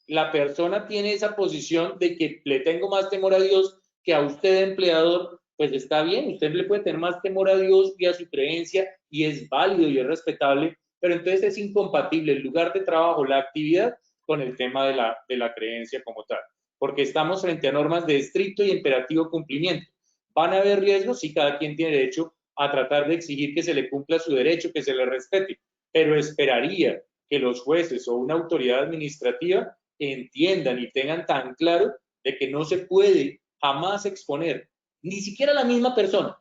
la persona tiene esa posición de que le tengo más temor a Dios que a usted, empleador, pues está bien, usted le puede tener más temor a Dios y a su creencia y es válido y es respetable, pero entonces es incompatible el lugar de trabajo, la actividad, con el tema de la creencia como tal, porque estamos frente a normas de estricto y imperativo cumplimiento. ¿Van a haber riesgos? Sí, cada quien tiene derecho a tratar de exigir que se le cumpla su derecho, que se le respete, pero esperaría que los jueces o una autoridad administrativa entiendan y tengan tan claro de que no se puede jamás exponer, ni siquiera la misma persona,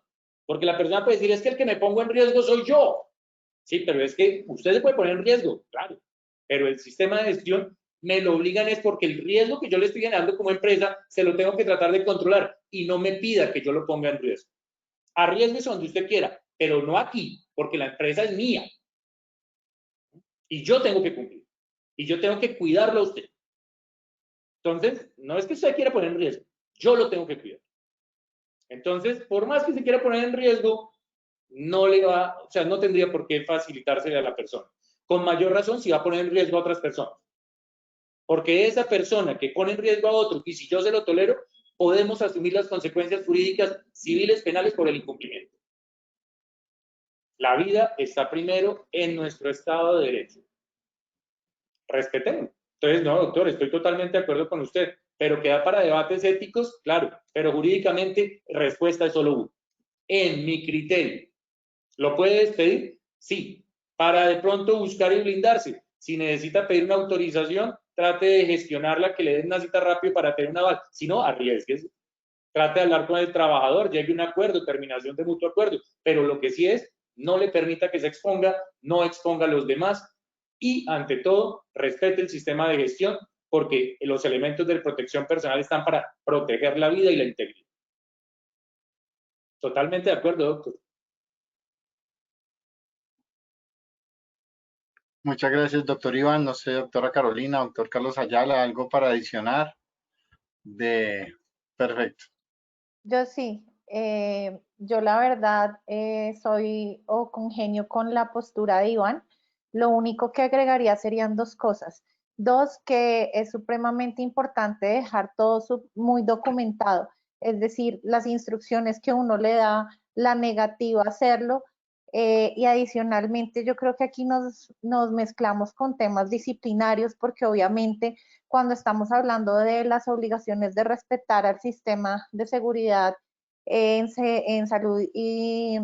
porque la persona puede decir, es que el que me pongo en riesgo soy yo. Sí, pero es que usted se puede poner en riesgo, claro, pero el sistema de gestión me lo obligan es porque el riesgo que yo le estoy generando como empresa se lo tengo que tratar de controlar y no me pida que yo lo ponga en riesgo. Arriesguese donde usted quiera, pero no aquí, porque la empresa es mía. Y yo tengo que cumplir. Y yo tengo que cuidarlo a usted. Entonces, no es que usted quiera poner en riesgo, yo lo tengo que cuidar. Entonces, por más que se quiera poner en riesgo, no le va, o sea, no tendría por qué facilitársele a la persona. Con mayor razón si va a poner en riesgo a otras personas. Porque esa persona que pone en riesgo a otro, y si yo se lo tolero, podemos asumir las consecuencias jurídicas, civiles, penales por el incumplimiento. La vida está primero en nuestro Estado de Derecho. Respetemos. Entonces, no, doctor, estoy totalmente de acuerdo con usted, pero queda para debates éticos, claro, pero jurídicamente respuesta es solo una. En mi criterio, ¿lo puede despedir? Sí. Para de pronto buscar y blindarse. Si necesita pedir una autorización, trate de gestionarla, que le den una cita rápido para tener una aval. Si no, arriesguese. Trate de hablar con el trabajador, llegue a un acuerdo, terminación de mutuo acuerdo. Pero lo que sí es, no le permita que se exponga, no exponga a los demás y, ante todo, respete el sistema de gestión porque los elementos de protección personal están para proteger la vida y la integridad. Totalmente de acuerdo, doctor. Muchas gracias, doctor Iván. No sé, doctora Carolina, doctor Carlos Ayala, ¿algo para adicionar? Perfecto. Yo sí, yo la verdad soy o congenio con la postura de Iván. Lo único que agregaría serían dos cosas. Dos, que es supremamente importante dejar todo muy documentado, es decir, las instrucciones que uno le da, la negativa a hacerlo. Y adicionalmente yo creo que aquí nos mezclamos con temas disciplinarios porque obviamente cuando estamos hablando de las obligaciones de respetar al sistema de seguridad en salud y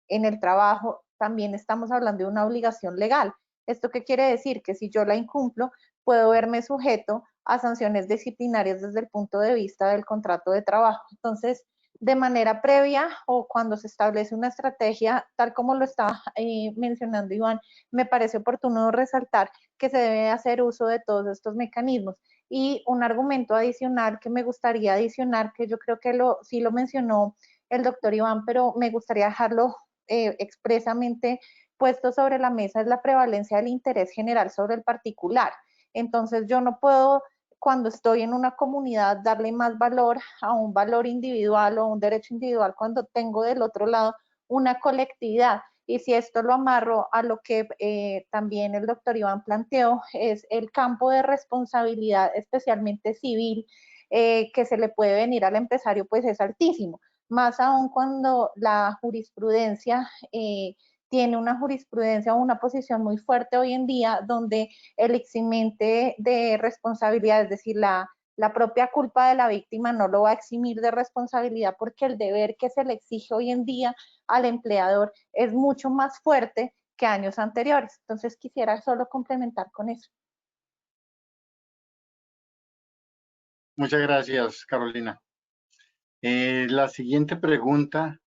en el trabajo, también estamos hablando de una obligación legal. ¿Esto qué quiere decir? Que si yo la incumplo, puedo verme sujeto a sanciones disciplinarias desde el punto de vista del contrato de trabajo. Entonces, de manera previa o cuando se establece una estrategia, tal como lo estaba mencionando Iván, me parece oportuno resaltar que se debe hacer uso de todos estos mecanismos. Y un argumento adicional que me gustaría adicionar, que yo creo que sí lo mencionó el doctor Iván, pero me gustaría dejarlo expresamente puesto sobre la mesa, es la prevalencia del interés general sobre el particular. Entonces yo no puedo, cuando estoy en una comunidad, darle más valor a un valor individual o a un derecho individual cuando tengo del otro lado una colectividad. Y si esto lo amarro a lo que también el doctor Iván planteó, es el campo de responsabilidad, especialmente civil, que se le puede venir al empresario, pues es altísimo. Más aún cuando la jurisprudencia tiene una jurisprudencia o una posición muy fuerte hoy en día, donde el eximente de responsabilidad, es decir, la propia culpa de la víctima no lo va a eximir de responsabilidad porque el deber que se le exige hoy en día al empleador es mucho más fuerte que años anteriores. Entonces quisiera solo complementar con eso. Muchas gracias, Carolina. La siguiente pregunta,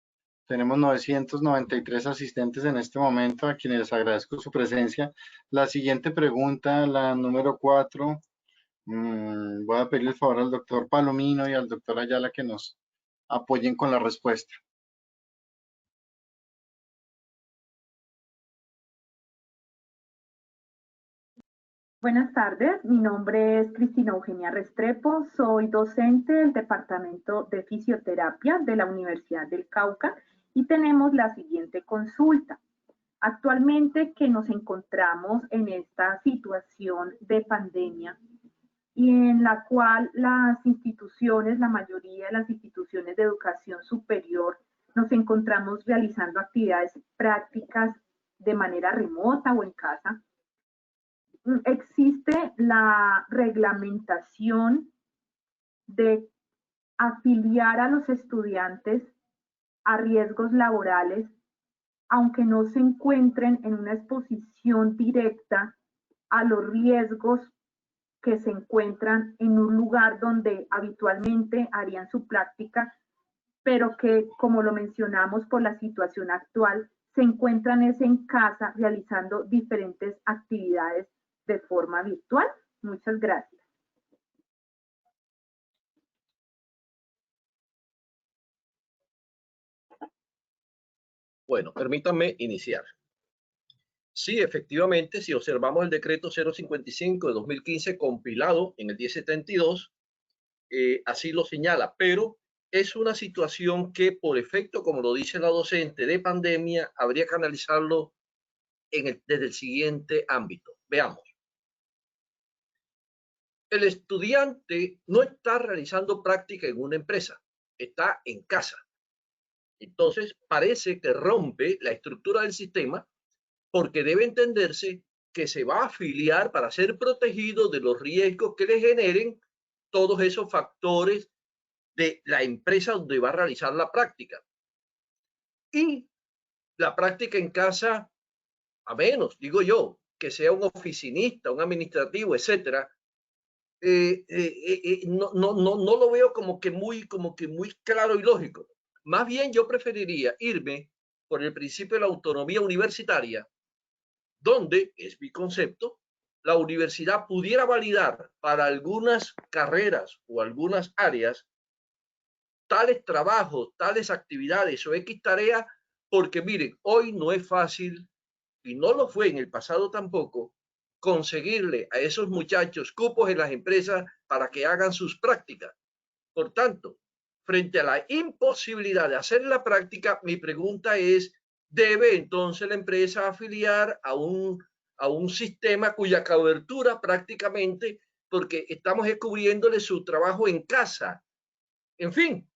tenemos 993 asistentes en este momento, a quienes les agradezco su presencia. La siguiente pregunta, la número 4, voy a pedir el favor al doctor Palomino y al doctor Ayala que nos apoyen con la respuesta. Buenas tardes, mi nombre es Cristina Eugenia Restrepo, soy docente del Departamento de Fisioterapia de la Universidad del Cauca y tenemos la siguiente consulta. Actualmente que nos encontramos en esta situación de pandemia y en la cual las instituciones, la mayoría de las instituciones de educación superior, nos encontramos realizando actividades prácticas de manera remota o en casa, existe la reglamentación de afiliar a los estudiantes a riesgos laborales, aunque no se encuentren en una exposición directa a los riesgos que se encuentran en un lugar donde habitualmente harían su práctica, pero que, como lo mencionamos por la situación actual, se encuentran en casa realizando diferentes actividades de forma virtual. Muchas gracias. Bueno, permítanme iniciar. Sí, efectivamente, si observamos el decreto 055 de 2015 compilado en el 1072, así lo señala, pero es una situación que por efecto, como lo dice la docente, de pandemia, habría que analizarlo desde el siguiente ámbito. Veamos. El estudiante no está realizando práctica en una empresa, está en casa. Entonces, parece que rompe la estructura del sistema porque debe entenderse que se va a afiliar para ser protegido de los riesgos que le generen todos esos factores de la empresa donde va a realizar la práctica. Y la práctica en casa, a menos, digo yo, que sea un oficinista, un administrativo, etcétera, no lo veo como que muy claro y lógico. Más bien yo preferiría irme por el principio de la autonomía universitaria, donde, es mi concepto, la universidad pudiera validar para algunas carreras o algunas áreas tales trabajos, tales actividades o X tareas, porque miren, hoy no es fácil, y no lo fue en el pasado tampoco, conseguirle a esos muchachos cupos en las empresas para que hagan sus prácticas. Por tanto, frente a la imposibilidad de hacer la práctica, mi pregunta es, ¿debe entonces la empresa afiliar a un sistema cuya cobertura prácticamente, porque estamos descubriéndole su trabajo en casa? En fin,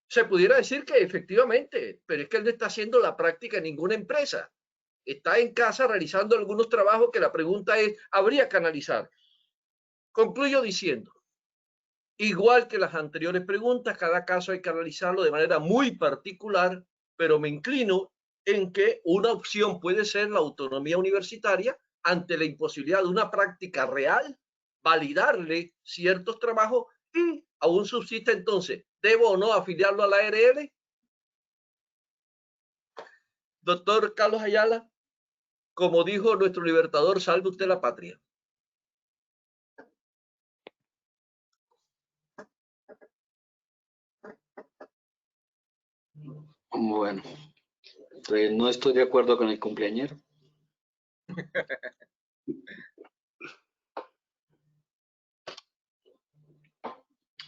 se pudiera decir que efectivamente, pero es que él no está haciendo la práctica en ninguna empresa. Está en casa realizando algunos trabajos que la pregunta es, habría que analizar. Concluyo diciendo, igual que las anteriores preguntas, cada caso hay que analizarlo de manera muy particular, pero me inclino en que una opción puede ser la autonomía universitaria ante la imposibilidad de una práctica real, validarle ciertos trabajos y aún subsiste entonces, ¿debo o no afiliarlo a la ARL? Doctor Carlos Ayala, como dijo nuestro libertador, salve usted la patria. Bueno, pues no estoy de acuerdo con el cumpleañero.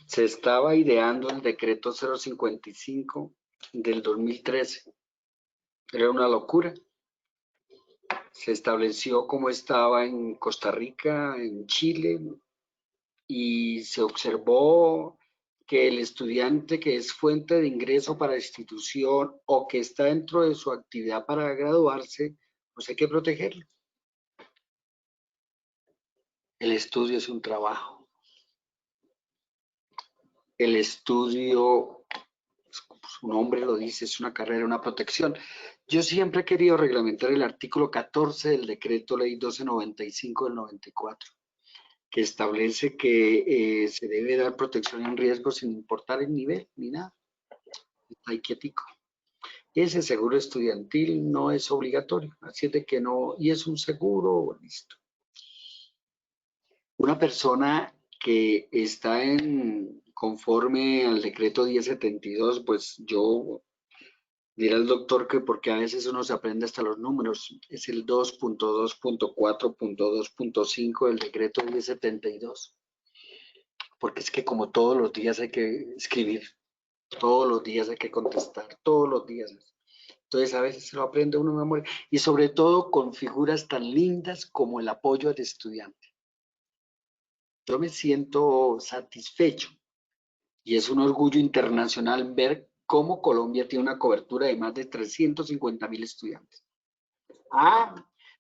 Se estaba ideando el decreto 055 del 2013. Era una locura. Se estableció como estaba en Costa Rica, en Chile, y se observó que el estudiante que es fuente de ingreso para la institución o que está dentro de su actividad para graduarse, pues hay que protegerlo. El estudio es un trabajo. El estudio, su nombre lo dice, es una carrera, una protección. Yo siempre he querido reglamentar el artículo 14 del decreto ley 1295 del 94, que establece que se debe dar protección en riesgo sin importar el nivel ni nada. Está ahí quietico. Ese seguro estudiantil no es obligatorio, así es de que no, y es un seguro, listo. Una persona que está conforme al decreto 1072, pues yo diré al doctor que porque a veces uno se aprende hasta los números, es el 2.2.4.2.5 del decreto 1072, porque es que como todos los días hay que escribir, todos los días hay que contestar, todos los días. Entonces a veces se lo aprende uno de memoria y sobre todo con figuras tan lindas como el apoyo al estudiante. Yo me siento satisfecho y es un orgullo internacional ver cómo Colombia tiene una cobertura de más de 350.000 estudiantes.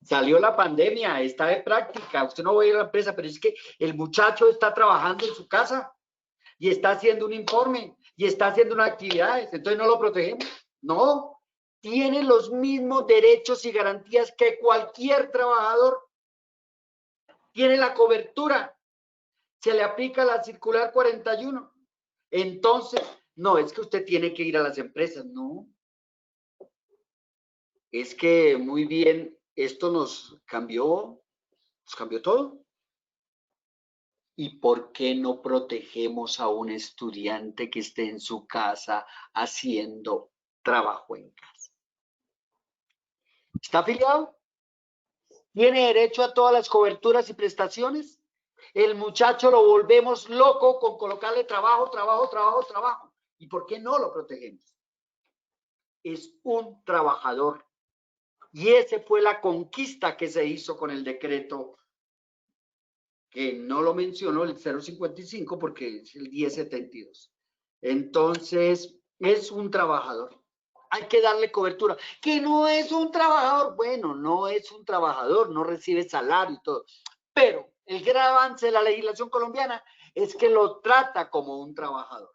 Salió la pandemia, está de práctica, usted no va a ir a la empresa, pero es que el muchacho está trabajando en su casa y está haciendo un informe y está haciendo unas actividades, entonces no lo protegemos. No, tiene los mismos derechos y garantías que cualquier trabajador tiene la cobertura. Se le aplica la circular 41. Entonces, no, es que usted tiene que ir a las empresas. No. Es que muy bien, esto nos cambió todo. ¿Y por qué no protegemos a un estudiante que esté en su casa haciendo trabajo en casa? ¿Está afiliado? ¿Tiene derecho a todas las coberturas y prestaciones? El muchacho lo volvemos loco con colocarle trabajo. ¿Y por qué no lo protegemos? Es un trabajador. Y esa fue la conquista que se hizo con el decreto, que no lo mencionó el 055 porque es el 1072. Entonces, es un trabajador. Hay que darle cobertura. Que no es un trabajador. Bueno, no es un trabajador, no recibe salario y todo. Pero el gran avance de la legislación colombiana es que lo trata como un trabajador.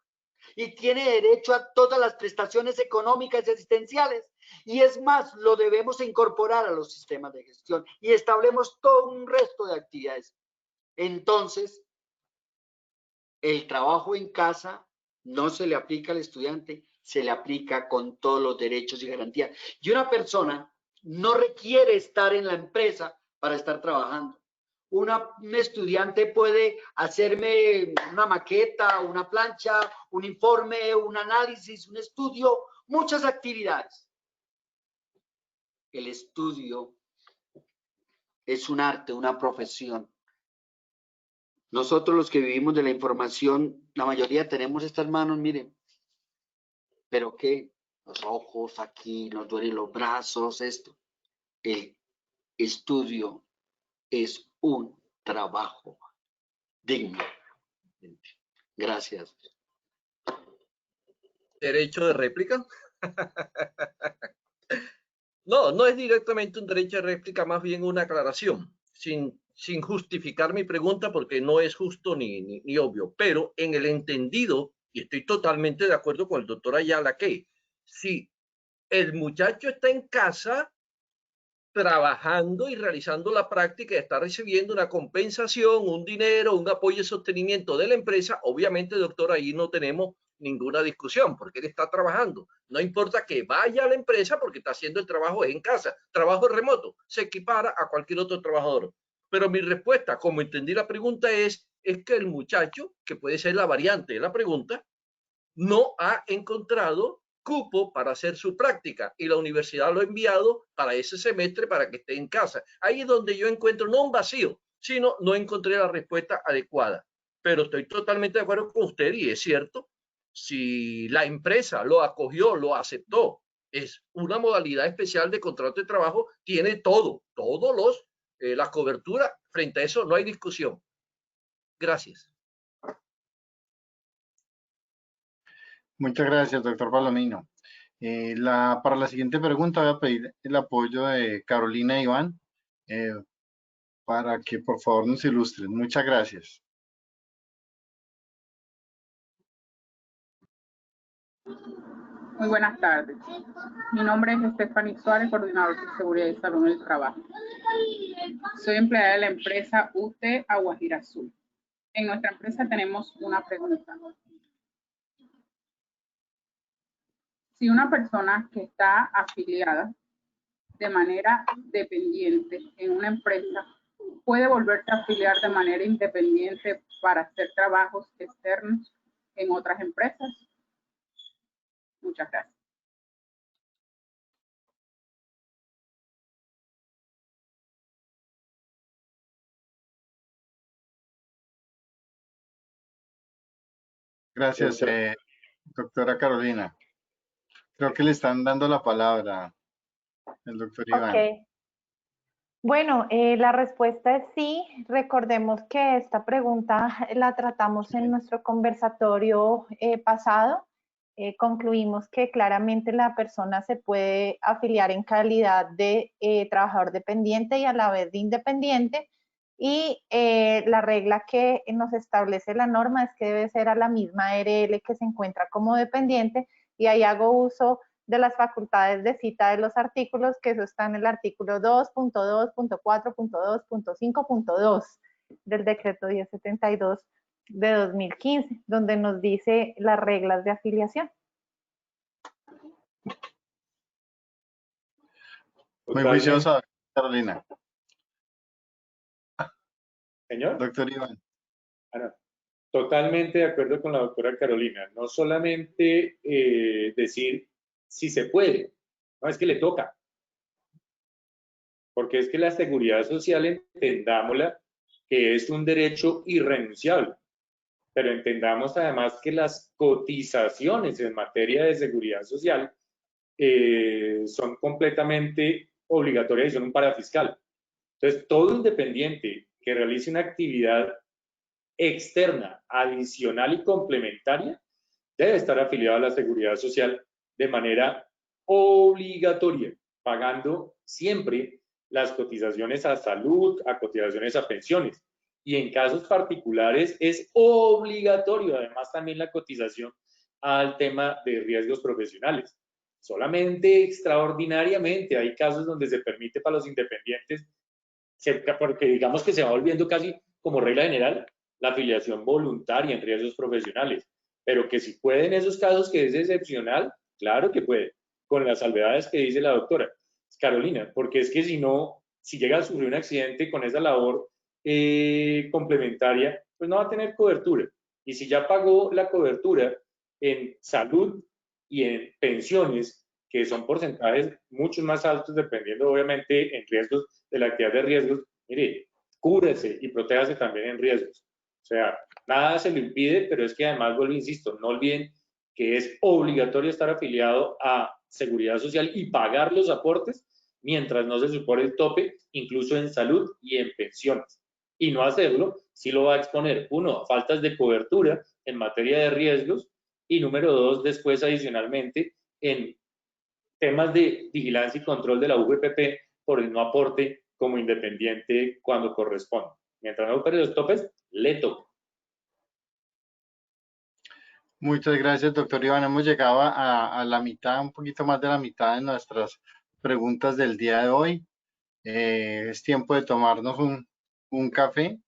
Y tiene derecho a todas las prestaciones económicas y asistenciales. Y es más, lo debemos incorporar a los sistemas de gestión y establecemos todo un resto de actividades. Entonces, el trabajo en casa no se le aplica al estudiante, se le aplica con todos los derechos y garantías. Y una persona no requiere estar en la empresa para estar trabajando. Un estudiante puede hacerme una maqueta, una plancha, un informe, un análisis, un estudio, muchas actividades. El estudio es un arte, una profesión. Nosotros los que vivimos de la información, la mayoría tenemos estas manos, miren, pero ¿qué? Los ojos aquí, nos duelen los brazos, esto. El estudio es un trabajo digno. Gracias. ¿Derecho de réplica? No, no es directamente un derecho de réplica, más bien una aclaración, sin justificar mi pregunta porque no es justo ni obvio, pero en el entendido, y estoy totalmente de acuerdo con el doctor Ayala, que si el muchacho está en casa trabajando y realizando la práctica y está recibiendo una compensación, un dinero, un apoyo y sostenimiento de la empresa, obviamente, doctor, ahí no tenemos ninguna discusión porque él está trabajando. No importa que vaya a la empresa porque está haciendo el trabajo en casa, trabajo remoto, se equipara a cualquier otro trabajador. Pero mi respuesta, como entendí la pregunta, es que el muchacho, que puede ser la variante de la pregunta, no ha encontrado cupo para hacer su práctica y la universidad lo ha enviado para ese semestre para que esté en casa. Ahí es donde yo encuentro no un vacío, sino no encontré la respuesta adecuada. Pero estoy totalmente de acuerdo con usted y es cierto, si la empresa lo acogió, lo aceptó, es una modalidad especial de contrato de trabajo, tiene todos la cobertura, frente a eso no hay discusión. Gracias. Muchas gracias, doctor Palomino. Para la siguiente pregunta voy a pedir el apoyo de Carolina e Iván para que por favor nos ilustren. Muchas gracias. Muy buenas tardes. Mi nombre es Stephanie Suárez, coordinador de Seguridad y Salud en el Trabajo. Soy empleada de la empresa UT Aguajira Azul. En nuestra empresa tenemos una pregunta. Si una persona que está afiliada de manera dependiente en una empresa puede volverse a afiliar de manera independiente para hacer trabajos externos en otras empresas. Muchas gracias. Gracias, doctora Carolina. Creo que le están dando la palabra al doctor Iván. Ok. Bueno, la respuesta es sí. Recordemos que esta pregunta la tratamos en nuestro conversatorio pasado. Concluimos que claramente la persona se puede afiliar en calidad de trabajador dependiente y a la vez de independiente. Y la regla que nos establece la norma es que debe ser a la misma ARL que se encuentra como dependiente, y ahí hago uso de las facultades de cita de los artículos, que eso está en el artículo 2.2.4.2.5.2 del decreto 1072 de 2015, donde nos dice las reglas de afiliación. Muy juiciosa, Carolina. Señor. Doctor Iván. Totalmente de acuerdo con la doctora Carolina. No solamente decir si se puede, no es que le toca. Porque es que la seguridad social, entendámosla, que es un derecho irrenunciable. Pero entendamos además que las cotizaciones en materia de seguridad social son completamente obligatorias y son un parafiscal. Entonces, todo independiente que realice una actividad externa, adicional y complementaria, debe estar afiliado a la seguridad social de manera obligatoria, pagando siempre las cotizaciones a salud, a cotizaciones a pensiones. Y en casos particulares es obligatorio, además, también la cotización al tema de riesgos profesionales. Solamente extraordinariamente hay casos donde se permite para los independientes, porque digamos que se va volviendo casi como regla general, la afiliación voluntaria en riesgos profesionales, pero que si puede en esos casos que es excepcional, claro que puede, con las salvedades que dice la doctora Carolina, porque es que si no, si llega a sufrir un accidente con esa labor complementaria, pues no va a tener cobertura. Y si ya pagó la cobertura en salud y en pensiones, que son porcentajes mucho más altos, dependiendo obviamente en riesgos de la actividad de riesgos, mire, cúbrese y protéjase también en riesgos. O sea, nada se lo impide, pero es que además, vuelvo, insisto, no olviden que es obligatorio estar afiliado a Seguridad Social y pagar los aportes mientras no se supere el tope, incluso en salud y en pensiones. Y no hacerlo, sí lo va a exponer, uno, a faltas de cobertura en materia de riesgos, y número dos, después adicionalmente, en temas de vigilancia y control de la UGPP por el no aporte como independiente cuando corresponde. Mientras no supere los topes, le toca. Muchas gracias, doctor Iván. Hemos llegado a la mitad, un poquito más de la mitad de nuestras preguntas del día de hoy. Es tiempo de tomarnos un café.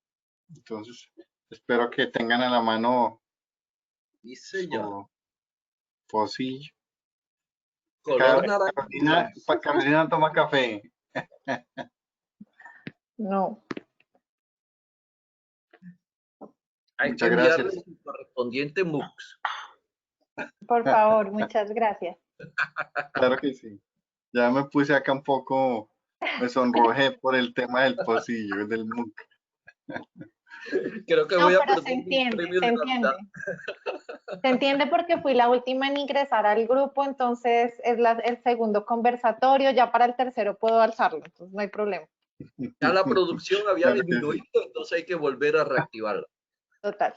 Entonces, espero que tengan a la mano su pocillo. Carolina toma café. No. Hay Muchas que enviarle gracias. su correspondiente MUX. Por favor, muchas gracias. Claro que sí. Ya me puse acá un poco, me sonrojé por el tema del pocillo, del MOOC. Creo que No, voy a pero perder se entiende, un premio se de entiende. Navidad. Se entiende porque fui la última en ingresar al grupo, entonces es el segundo conversatorio, ya para el tercero puedo alzarlo, entonces no hay problema. Ya la producción había Claro que disminuido, sí. entonces hay que volver a reactivarla. Total.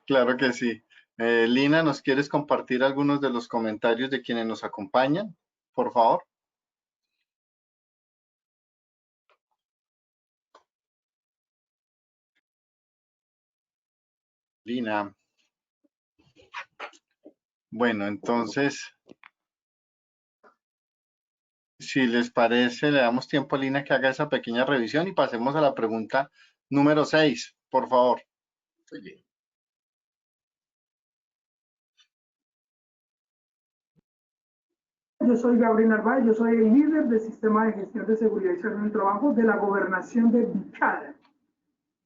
Claro que sí. Lina, ¿nos quieres compartir algunos de los comentarios de quienes nos acompañan, por favor? Lina. Bueno, entonces, si les parece, le damos tiempo a Lina que haga esa pequeña revisión y pasemos a la pregunta número 6, por favor. Muy bien. Yo soy Gabriel Narváez, yo soy el líder del Sistema de Gestión de Seguridad y Salud en el Trabajo de la Gobernación de Bichada.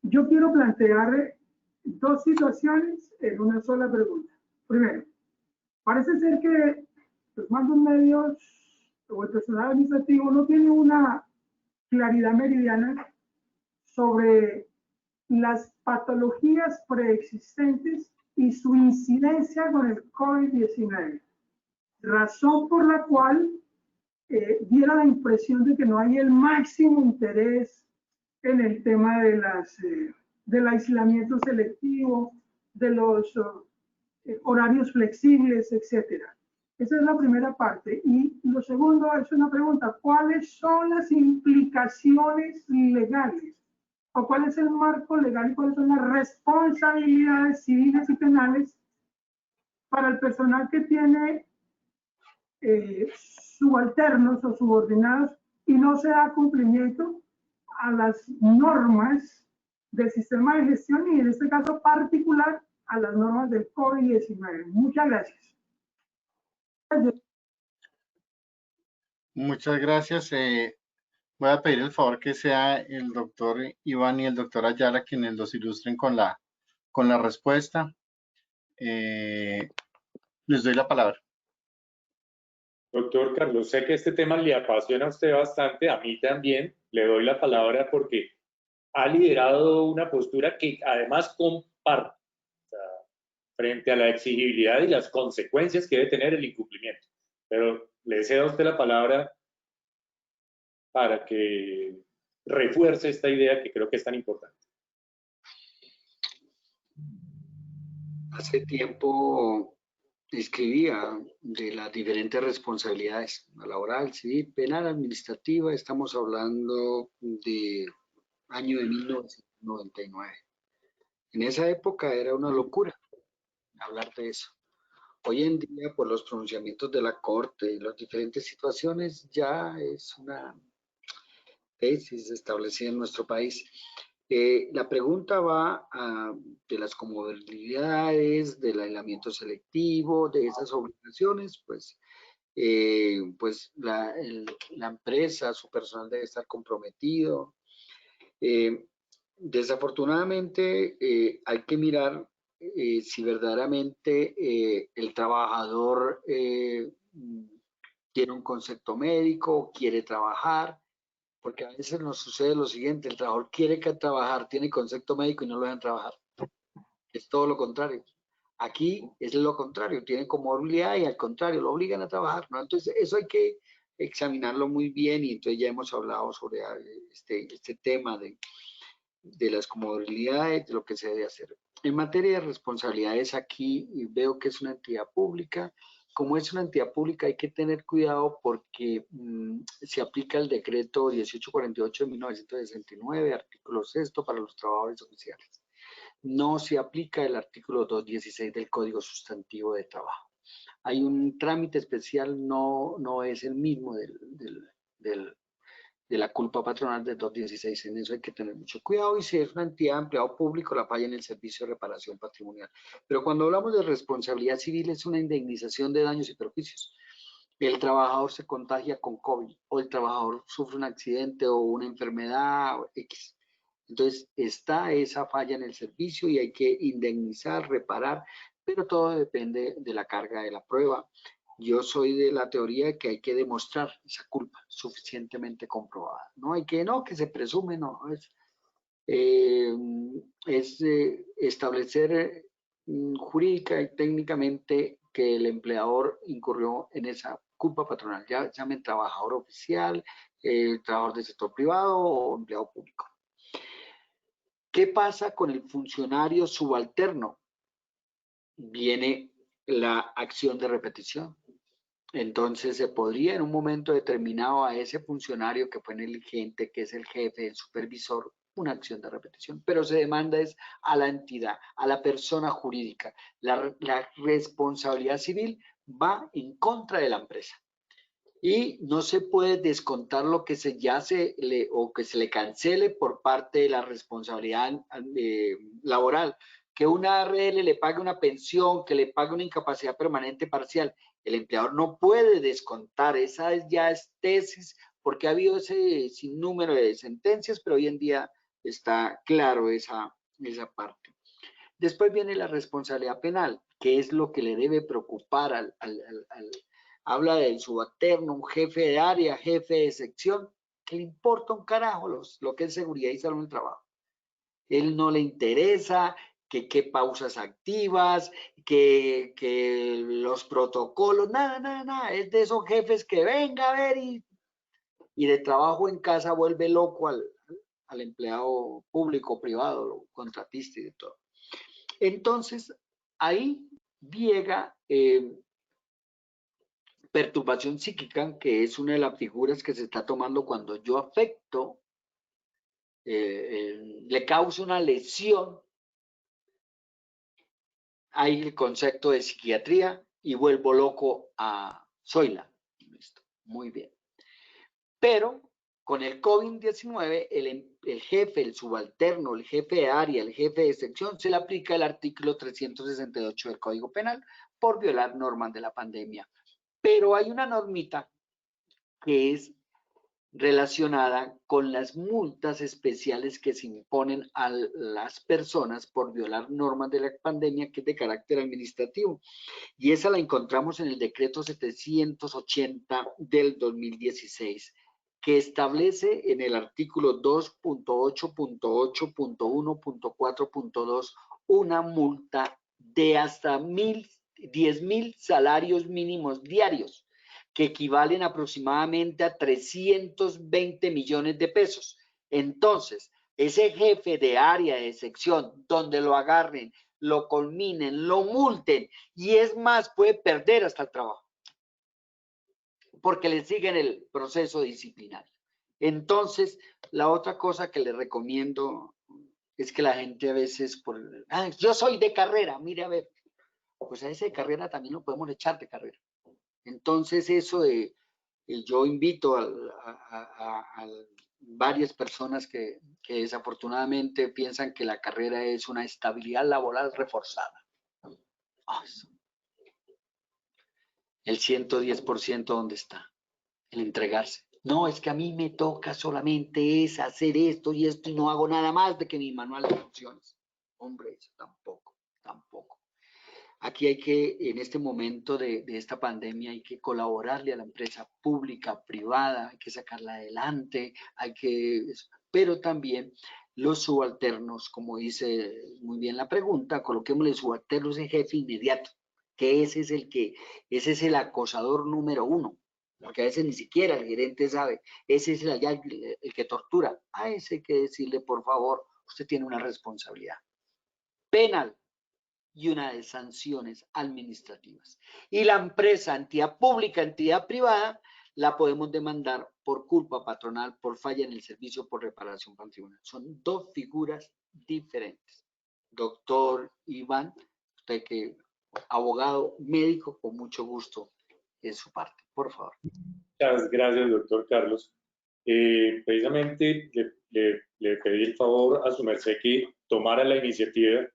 Yo quiero plantear dos situaciones en una sola pregunta. Primero, parece ser que los mandos medios o el personal administrativo no tiene una claridad meridiana sobre las patologías preexistentes y su incidencia con el COVID-19. Razón por la cual diera la impresión de que no hay el máximo interés en el tema de del aislamiento selectivo, de los horarios flexibles, etcétera. Esa es la primera parte. Y lo segundo es una pregunta: ¿cuáles son las implicaciones legales? ¿O cuál es el marco legal y cuáles son las responsabilidades civiles y penales para el personal que tiene subalternos o subordinados y no se da cumplimiento a las normas del sistema de gestión y en este caso particular a las normas del COVID-19. Muchas gracias. Muchas gracias. Voy a pedir el favor que sea el doctor Iván y el doctor Ayala quienes los ilustren con la respuesta. Les doy la palabra. Doctor Carlos, sé que este tema le apasiona a usted bastante, a mí también. Le doy la palabra porque ha liderado una postura que además comparte, o sea, frente a la exigibilidad y las consecuencias que debe tener el incumplimiento. Pero le cedo a usted la palabra para que refuerce esta idea que creo que es tan importante. Hace tiempo escribía de las diferentes responsabilidades, laboral, civil, penal, administrativa. Estamos hablando de año de 1999. En esa época era una locura hablar de eso. Hoy en día, por los pronunciamientos de la Corte y las diferentes situaciones, ya es una tesis establecida en nuestro país. La pregunta va de las comodidades, del aislamiento selectivo, de esas obligaciones, pues la empresa, su personal debe estar comprometido. Desafortunadamente, hay que mirar si verdaderamente el trabajador tiene un concepto médico, quiere trabajar, porque a veces nos sucede lo siguiente: el trabajador quiere trabajar, tiene concepto médico y no lo dejan trabajar. Es todo lo contrario. Aquí es lo contrario, tiene comorbilidad y al contrario, lo obligan a trabajar, ¿no? Entonces, eso hay que examinarlo muy bien y entonces ya hemos hablado sobre este tema de las comodidades, de lo que se debe hacer. En materia de responsabilidades, aquí veo que es una entidad pública. Como es una entidad pública, hay que tener cuidado porque se aplica el decreto 1848 de 1969, artículo 6 para los trabajadores oficiales. No se aplica el artículo 216 del Código Sustantivo de Trabajo. Hay un trámite especial, no es el mismo de la culpa patronal del 216. En eso hay que tener mucho cuidado, y si es una entidad de empleado público, la falla en el servicio de reparación patrimonial. Pero cuando hablamos de responsabilidad civil, es una indemnización de daños y perjuicios. El trabajador se contagia con COVID, o el trabajador sufre un accidente o una enfermedad X. Entonces está esa falla en el servicio y hay que indemnizar, reparar, pero todo depende de la carga de la prueba. Yo soy de la teoría de que hay que demostrar esa culpa suficientemente comprobada. No hay que, que se presume, no. Es establecer jurídica y técnicamente que el empleador incurrió en esa culpa patronal, ya llamen trabajador oficial, trabajador del sector privado o empleado público. ¿Qué pasa con el funcionario subalterno? Viene la acción de repetición. Entonces se podría en un momento determinado a ese funcionario que fue negligente, que es el jefe, el supervisor, una acción de repetición, pero se demanda es a la entidad, a la persona jurídica. La responsabilidad civil va en contra de la empresa y no se puede descontar lo que o que se le cancele por parte de la responsabilidad laboral. Que una ARL le pague una pensión, que le pague una incapacidad permanente parcial, el empleador no puede descontar. Esa ya es tesis, porque ha habido ese sinnúmero de sentencias, pero hoy en día está claro esa parte. Después viene la responsabilidad penal, que es lo que le debe preocupar habla del subalterno, un jefe de área, jefe de sección, que le importa un carajo lo que es seguridad y salud en el trabajo. Él no le interesa qué pausas activas, que los protocolos, nada. Es de esos jefes que venga a ver y de trabajo en casa vuelve loco al empleado público, privado, contratista y de todo. Entonces, ahí llega perturbación psíquica, que es una de las figuras que se está tomando cuando yo afecto, le causo una lesión. Hay el concepto de psiquiatría y vuelvo loco a Zoila. Listo, muy bien. Pero Con el COVID-19, el jefe, el subalterno, el jefe de área, el jefe de sección, se le aplica el artículo 368 del Código Penal por violar normas de la pandemia. Pero hay una normita que es relacionada con las multas especiales que se imponen a las personas por violar normas de la pandemia, que es de carácter administrativo. Y esa la encontramos en el decreto 780 del 2016, que establece en el artículo 2.8.8.1.4.2 una multa de hasta 10.000 salarios mínimos diarios, que equivalen aproximadamente a 320 millones de pesos. Entonces, ese jefe de área de sección, donde lo agarren, lo culminen, lo multen, y es más, puede perder hasta el trabajo, porque le siguen el proceso disciplinario. Entonces, la otra cosa que le recomiendo es que la gente a veces, yo soy de carrera, mire a ver, pues a ese de carrera también lo podemos echar de carrera. Entonces, eso de, yo invito a varias personas que desafortunadamente piensan que la carrera es una estabilidad laboral reforzada. El 110%, ¿dónde está? El entregarse. No, es que a mí me toca solamente es hacer esto y esto y no hago nada más de que mi manual de funciones. Hombre, eso tampoco. Aquí hay que, en este momento de esta pandemia, hay que colaborarle a la empresa pública, privada, hay que sacarla adelante, pero también los subalternos, como dice muy bien la pregunta, coloquémosle subalternos en jefe inmediato, que ese es el acosador número uno, porque a veces ni siquiera el gerente sabe, ese es el que tortura. A ese hay que decirle, por favor, usted tiene una responsabilidad penal y una de sanciones administrativas. Y la empresa, entidad pública, entidad privada, la podemos demandar por culpa patronal, por falla en el servicio, por reparación patrimonial. Son dos figuras diferentes. Doctor Iván, usted que abogado, médico, con mucho gusto en su parte, por favor. Muchas gracias, doctor Carlos. Precisamente le pedí el favor a su merced que tomara la iniciativa,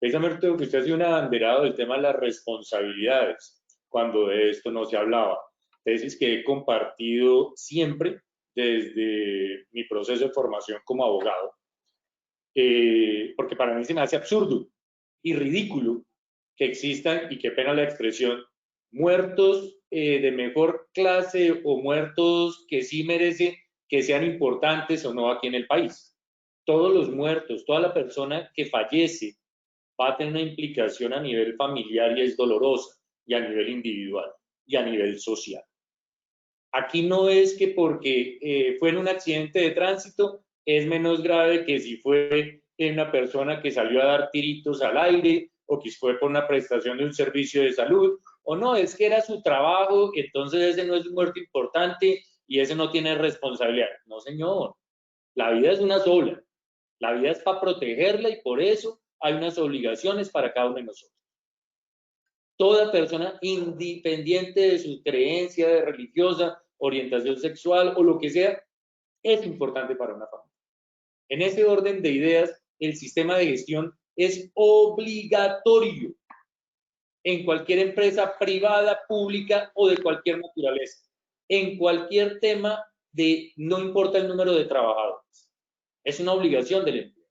precisamente porque usted ha sido un abanderado del tema de las responsabilidades, cuando de esto no se hablaba. Tesis que he compartido siempre desde mi proceso de formación como abogado, porque para mí se me hace absurdo y ridículo que existan, y qué pena la expresión, muertos de mejor clase o muertos que sí merecen que sean importantes o no aquí en el país. Todos los muertos, toda la persona que fallece va a tener una implicación a nivel familiar y es dolorosa, y a nivel individual y a nivel social. Aquí no es que porque fue en un accidente de tránsito es menos grave que si fue una persona que salió a dar tiritos al aire, o que fue por una prestación de un servicio de salud, o no, es que era su trabajo, entonces ese no es un muerto importante y ese no tiene responsabilidad. No, señor, la vida es una sola, la vida es para protegerla y por eso hay unas obligaciones para cada uno de nosotros. Toda persona, independiente de su creencia religiosa, orientación sexual o lo que sea, es importante para una familia. En ese orden de ideas, el sistema de gestión es obligatorio en cualquier empresa privada, pública o de cualquier naturaleza, en cualquier tema no importa el número de trabajadores. Es una obligación del empleo.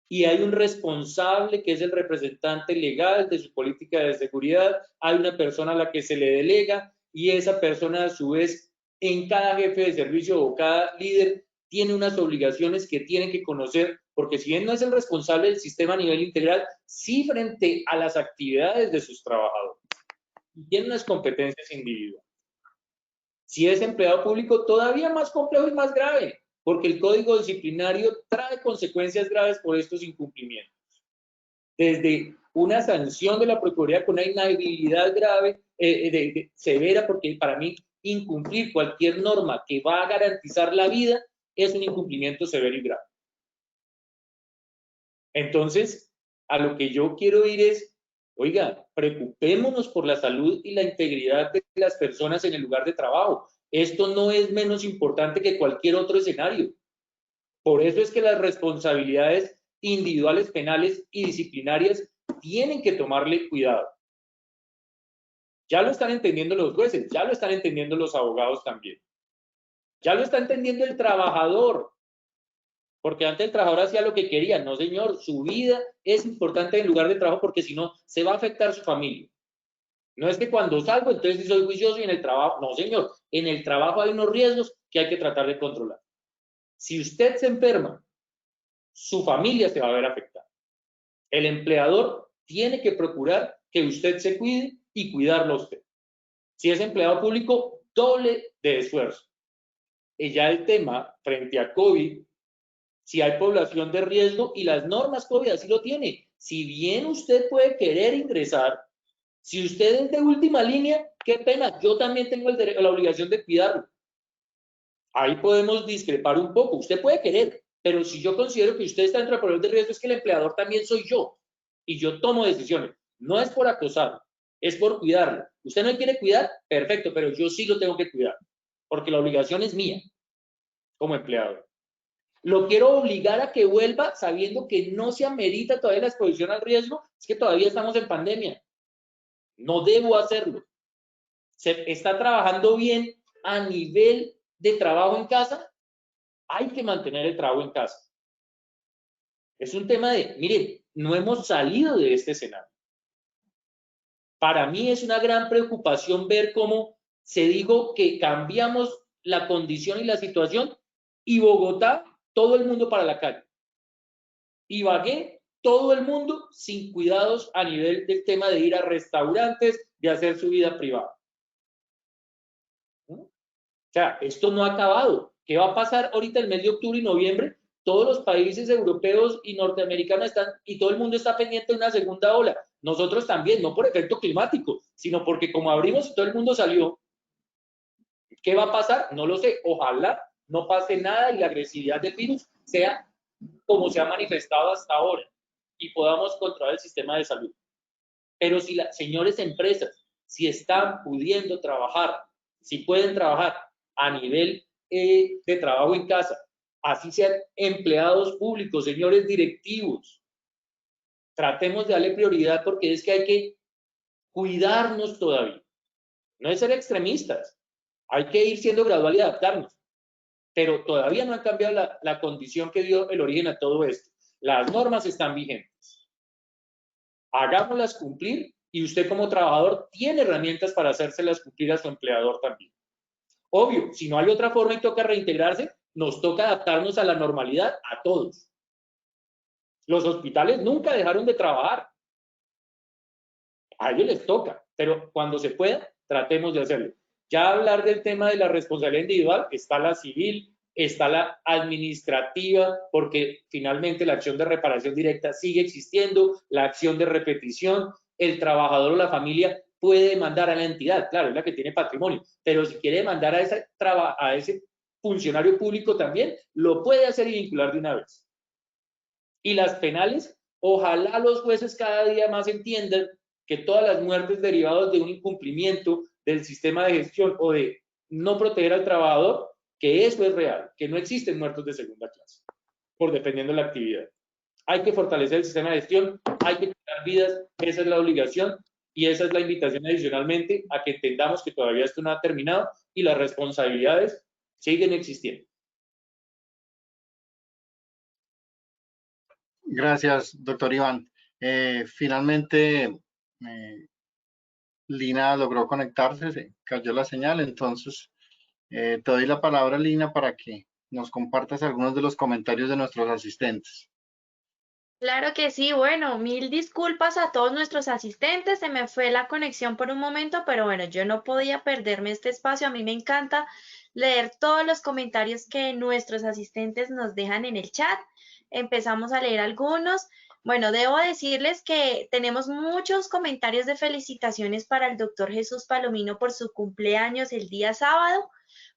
Y hay un responsable que es el representante legal de su política de seguridad, hay una persona a la que se le delega y esa persona a su vez en cada jefe de servicio o cada líder tiene unas obligaciones que tiene que conocer, porque si bien no es el responsable del sistema a nivel integral, sí frente a las actividades de sus trabajadores. Y tiene unas competencias individuales. Si es empleado público, todavía más complejo y más grave, porque el código disciplinario trae consecuencias graves por estos incumplimientos. Desde una sanción de la Procuraduría con una inhabilidad grave, severa, porque para mí incumplir cualquier norma que va a garantizar la vida es un incumplimiento severo y grave. Entonces, a lo que yo quiero ir es, oiga, preocupémonos por la salud y la integridad de las personas en el lugar de trabajo. Esto no es menos importante que cualquier otro escenario. Por eso es que las responsabilidades individuales, penales y disciplinarias tienen que tomarle cuidado. Ya lo están entendiendo los jueces, ya lo están entendiendo los abogados también. Ya lo está entendiendo el trabajador. Porque antes el trabajador hacía lo que quería. No, señor, su vida es importante en el lugar de trabajo porque si no, se va a afectar su familia. No es que cuando salgo, entonces soy juicioso y en el trabajo. No, señor, en el trabajo hay unos riesgos que hay que tratar de controlar. Si usted se enferma, su familia se va a ver afectada. El empleador tiene que procurar que usted se cuide y cuidarlo a usted. Si es empleado público, doble de esfuerzo. Y ya el tema frente a COVID, si hay población de riesgo y las normas COVID así lo tiene. Si bien usted puede querer ingresar, si usted es de última línea, qué pena, yo también tengo la obligación de cuidarlo. Ahí podemos discrepar un poco. Usted puede querer, pero si yo considero que usted está dentro del problema de riesgo, es que el empleador también soy yo. Y yo tomo decisiones. No es por acosarlo, es por cuidarlo. Usted no quiere cuidar, perfecto, pero yo sí lo tengo que cuidar, porque la obligación es mía como empleador. Lo quiero obligar a que vuelva sabiendo que no se amerita todavía la exposición al riesgo, es que todavía estamos en pandemia. No debo hacerlo. ¿Se está trabajando bien a nivel de trabajo en casa? Hay que mantener el trabajo en casa. Es un tema de, miren, no hemos salido de este escenario. Para mí es una gran preocupación ver cómo se dijo que cambiamos la condición y la situación y Bogotá, todo el mundo para la calle. Ibagué, todo el mundo sin cuidados a nivel del tema de ir a restaurantes, de hacer su vida privada. ¿No? O sea, esto no ha acabado. ¿Qué va a pasar ahorita el mes de octubre y noviembre? Todos los países europeos y norteamericanos están, y todo el mundo está pendiente de una segunda ola. Nosotros también, no por efecto climático, sino porque como abrimos y todo el mundo salió, ¿qué va a pasar? No lo sé. Ojalá no pase nada y la agresividad del virus sea como se ha manifestado hasta ahora y podamos controlar el sistema de salud. Pero si las señores empresas, si están pudiendo trabajar, si pueden trabajar a nivel de trabajo en casa, así sean empleados públicos, señores directivos, tratemos de darle prioridad porque es que hay que cuidarnos todavía. No es ser extremistas, hay que ir siendo gradual y adaptarnos. Pero todavía no han cambiado la condición que dio el origen a todo esto. Las normas están vigentes. Hagámoslas cumplir y usted como trabajador tiene herramientas para hacérselas cumplir a su empleador también. Obvio, si no hay otra forma y toca reintegrarse, nos toca adaptarnos a la normalidad a todos. Los hospitales nunca dejaron de trabajar. A ellos les toca, pero cuando se pueda, tratemos de hacerlo. Ya hablar del tema de la responsabilidad individual, está la civil, está la administrativa, porque finalmente la acción de reparación directa sigue existiendo, la acción de repetición, el trabajador o la familia puede demandar a la entidad, claro, es la que tiene patrimonio, pero si quiere demandar a ese funcionario público también, lo puede hacer y vincular de una vez. Y las penales, ojalá los jueces cada día más entiendan que todas las muertes derivadas de un incumplimiento del sistema de gestión o de no proteger al trabajador, que eso es real, que no existen muertos de segunda clase, por dependiendo de la actividad. Hay que fortalecer el sistema de gestión, hay que cuidar vidas, esa es la obligación y esa es la invitación adicionalmente a que entendamos que todavía esto no ha terminado y las responsabilidades siguen existiendo. Gracias, doctor Iván. Finalmente, Lina logró conectarse, se cayó la señal, entonces te doy la palabra, Lina, para que nos compartas algunos de los comentarios de nuestros asistentes. Claro que sí, bueno, mil disculpas a todos nuestros asistentes, se me fue la conexión por un momento, pero bueno, yo no podía perderme este espacio, a mí me encanta leer todos los comentarios que nuestros asistentes nos dejan en el chat. Empezamos a leer algunos. Bueno, debo decirles que tenemos muchos comentarios de felicitaciones para el doctor Jesús Palomino por su cumpleaños el día sábado.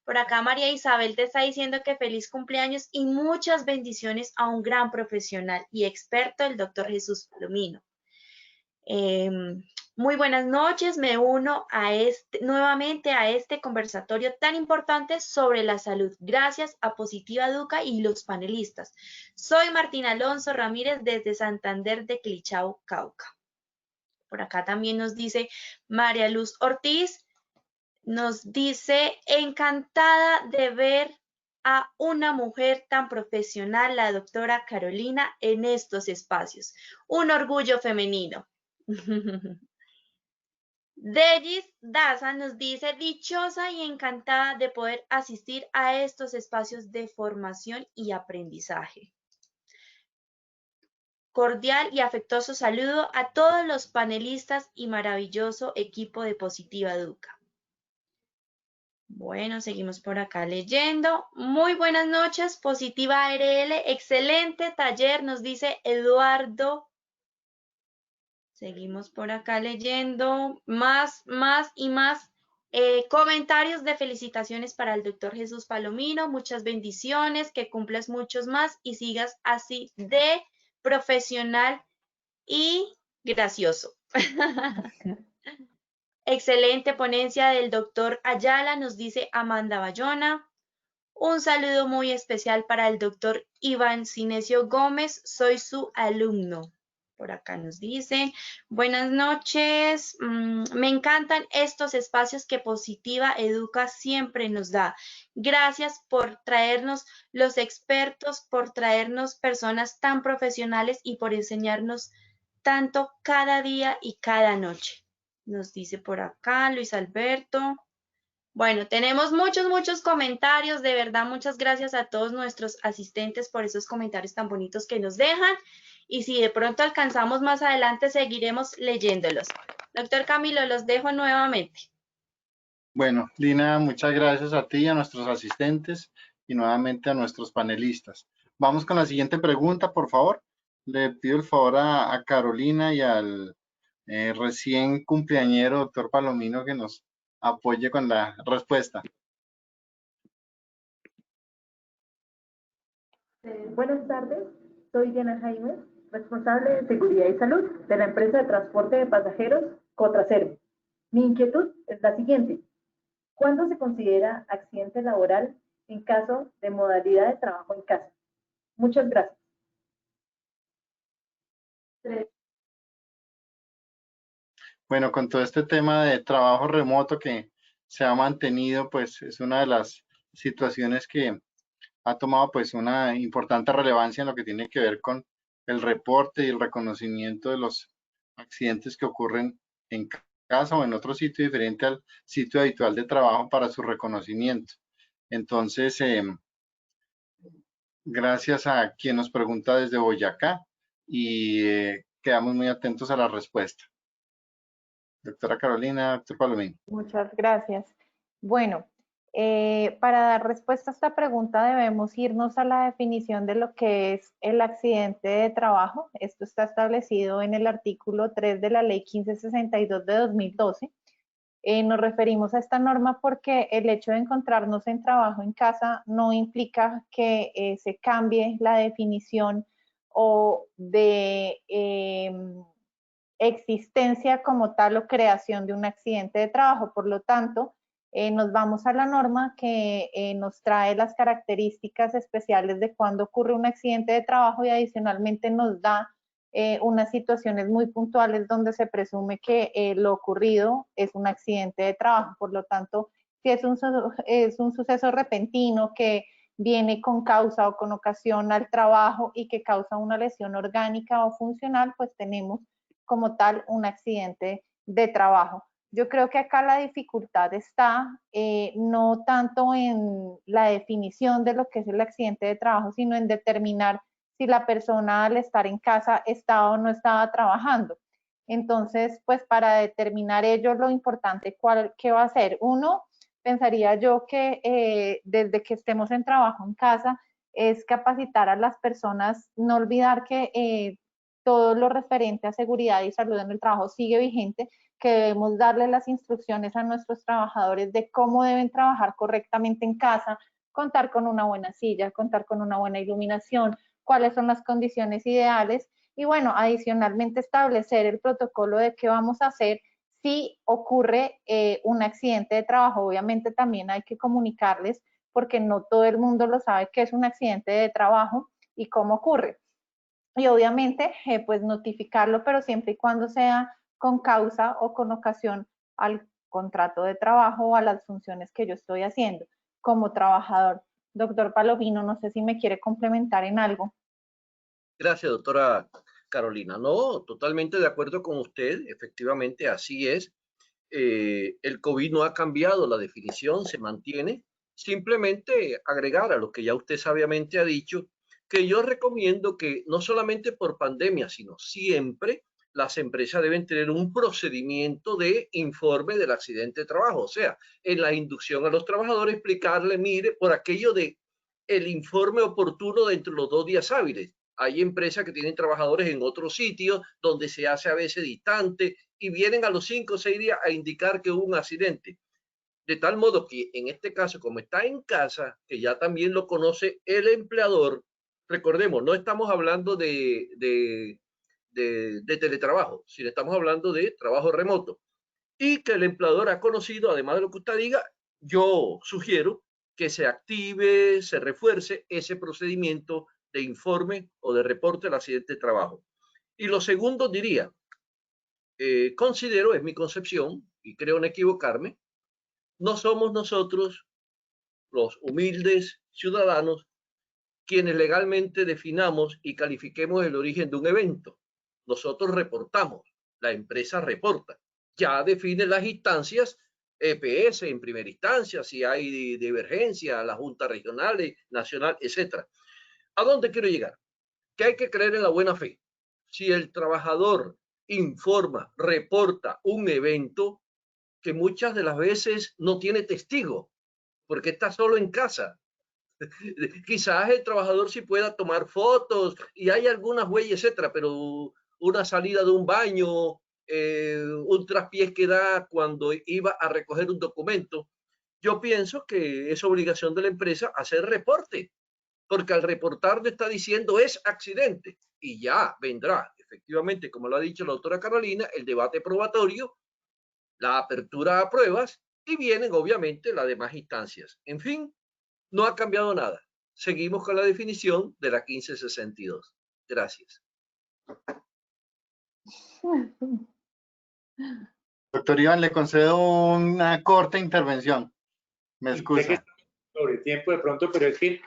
Por acá María Isabel te está diciendo que feliz cumpleaños y muchas bendiciones a un gran profesional y experto, el doctor Jesús Palomino. Muy buenas noches, me uno nuevamente a este conversatorio tan importante sobre la salud, gracias a Positiva Educa y los panelistas. Soy Martín Alonso Ramírez desde Santander de Clichao, Cauca. Por acá también nos dice María Luz Ortiz, nos dice, encantada de ver a una mujer tan profesional, la doctora Carolina, en estos espacios. Un orgullo femenino. Degis Daza nos dice, dichosa y encantada de poder asistir a estos espacios de formación y aprendizaje. Cordial y afectuoso saludo a todos los panelistas y maravilloso equipo de Positiva Educa. Bueno, seguimos por acá leyendo. Muy buenas noches, Positiva ARL. Excelente taller, nos dice Eduardo. Seguimos por acá leyendo más y más comentarios de felicitaciones para el doctor Jesús Palomino. Muchas bendiciones, que cumplas muchos más y sigas así de profesional y gracioso. Excelente ponencia del doctor Ayala, nos dice Amanda Bayona. Un saludo muy especial para el doctor Iván Cinesio Gómez, soy su alumno. Por acá nos dicen, buenas noches, me encantan estos espacios que Positiva Educa siempre nos da. Gracias por traernos los expertos, por traernos personas tan profesionales y por enseñarnos tanto cada día y cada noche. Nos dice por acá Luis Alberto. Bueno, tenemos muchos comentarios, de verdad, muchas gracias a todos nuestros asistentes por esos comentarios tan bonitos que nos dejan. Y si de pronto alcanzamos más adelante, seguiremos leyéndolos. Doctor Camilo, los dejo nuevamente. Bueno, Lina, muchas gracias a ti y a nuestros asistentes y nuevamente a nuestros panelistas. Vamos con la siguiente pregunta, por favor. Le pido el favor a Carolina y al recién cumpleañero doctor Palomino que nos apoye con la respuesta. Buenas tardes, soy Diana Jaime, responsable de Seguridad y Salud de la empresa de transporte de pasajeros Cotraservo. Mi inquietud es la siguiente. ¿Cuándo se considera accidente laboral en caso de modalidad de trabajo en casa? Muchas gracias. Bueno, con todo este tema de trabajo remoto que se ha mantenido, pues es una de las situaciones que ha tomado pues una importante relevancia en lo que tiene que ver con el reporte y el reconocimiento de los accidentes que ocurren en casa o en otro sitio diferente al sitio habitual de trabajo para su reconocimiento. Entonces, gracias a quien nos pregunta desde Boyacá y quedamos muy atentos a la respuesta. Doctora Carolina, doctor Palomino. Muchas gracias. Bueno, para dar respuesta a esta pregunta debemos irnos a la definición de lo que es el accidente de trabajo. Esto está establecido en el artículo 3 de la Ley 1562 de 2012. Nos referimos a esta norma porque el hecho de encontrarnos en trabajo en casa no implica que se cambie la definición o de existencia como tal o creación de un accidente de trabajo. Por lo tanto, nos vamos a la norma que nos trae las características especiales de cuando ocurre un accidente de trabajo y adicionalmente nos da unas situaciones muy puntuales donde se presume que lo ocurrido es un accidente de trabajo. Por lo tanto, si es un suceso repentino que viene con causa o con ocasión al trabajo y que causa una lesión orgánica o funcional, pues tenemos como tal un accidente de trabajo. Yo creo que acá la dificultad está no tanto en la definición de lo que es el accidente de trabajo, sino en determinar si la persona al estar en casa estaba o no estaba trabajando. Entonces, pues para determinar ello, lo importante, ¿qué va a ser? Uno, pensaría yo que desde que estemos en trabajo en casa, es capacitar a las personas, no olvidar que todo lo referente a seguridad y salud en el trabajo sigue vigente, que debemos darle las instrucciones a nuestros trabajadores de cómo deben trabajar correctamente en casa, contar con una buena silla, contar con una buena iluminación, cuáles son las condiciones ideales y bueno, adicionalmente establecer el protocolo de qué vamos a hacer si ocurre un accidente de trabajo. Obviamente también hay que comunicarles porque no todo el mundo lo sabe que es un accidente de trabajo y cómo ocurre. Y obviamente pues notificarlo, pero siempre y cuando sea con causa o con ocasión al contrato de trabajo o a las funciones que yo estoy haciendo como trabajador. Doctor Palomino, no sé si me quiere complementar en algo. Gracias, doctora Carolina. No, totalmente de acuerdo con usted. Efectivamente, así es. El COVID no ha cambiado, la definición se mantiene. Simplemente agregar a lo que ya usted sabiamente ha dicho, que yo recomiendo que no solamente por pandemia, sino siempre las empresas deben tener un procedimiento de informe del accidente de trabajo. O sea, en la inducción a los trabajadores explicarle, mire, por aquello de el informe oportuno dentro de los 2 días hábiles. Hay empresas que tienen trabajadores en otros sitios donde se hace a veces distante y vienen a los 5 o 6 días a indicar que hubo un accidente. De tal modo que en este caso, como está en casa, que ya también lo conoce el empleador, recordemos, no estamos hablando de teletrabajo, sino estamos hablando de trabajo remoto. Y que el empleador ha conocido, además de lo que usted diga, yo sugiero que se active, se refuerce ese procedimiento de informe o de reporte del accidente de trabajo. Y lo segundo diría, considero, es mi concepción, y creo no equivocarme, no somos nosotros, los humildes ciudadanos, quienes legalmente definamos y califiquemos el origen de un evento. Nosotros reportamos, la empresa reporta, ya define las instancias, EPS en primera instancia, si hay divergencia, la Junta Regional, Nacional, etc. ¿A dónde quiero llegar? Que hay que creer en la buena fe. Si el trabajador informa, reporta un evento que muchas de las veces no tiene testigo, porque está solo en casa. Quizás el trabajador sí pueda tomar fotos y hay algunas huellas, etcétera, pero una salida de un baño, un traspiés que da cuando iba a recoger un documento, yo pienso que es obligación de la empresa hacer reporte, porque al reportar le está diciendo es accidente y ya vendrá, efectivamente, como lo ha dicho la doctora Carolina, el debate probatorio, la apertura a pruebas y vienen obviamente las demás instancias. En fin, no ha cambiado nada. Seguimos con la definición de la 1562. Gracias. Doctor Iván, le concedo una corta intervención. Me excusa. Sé que estamos sobre tiempo de pronto, pero es que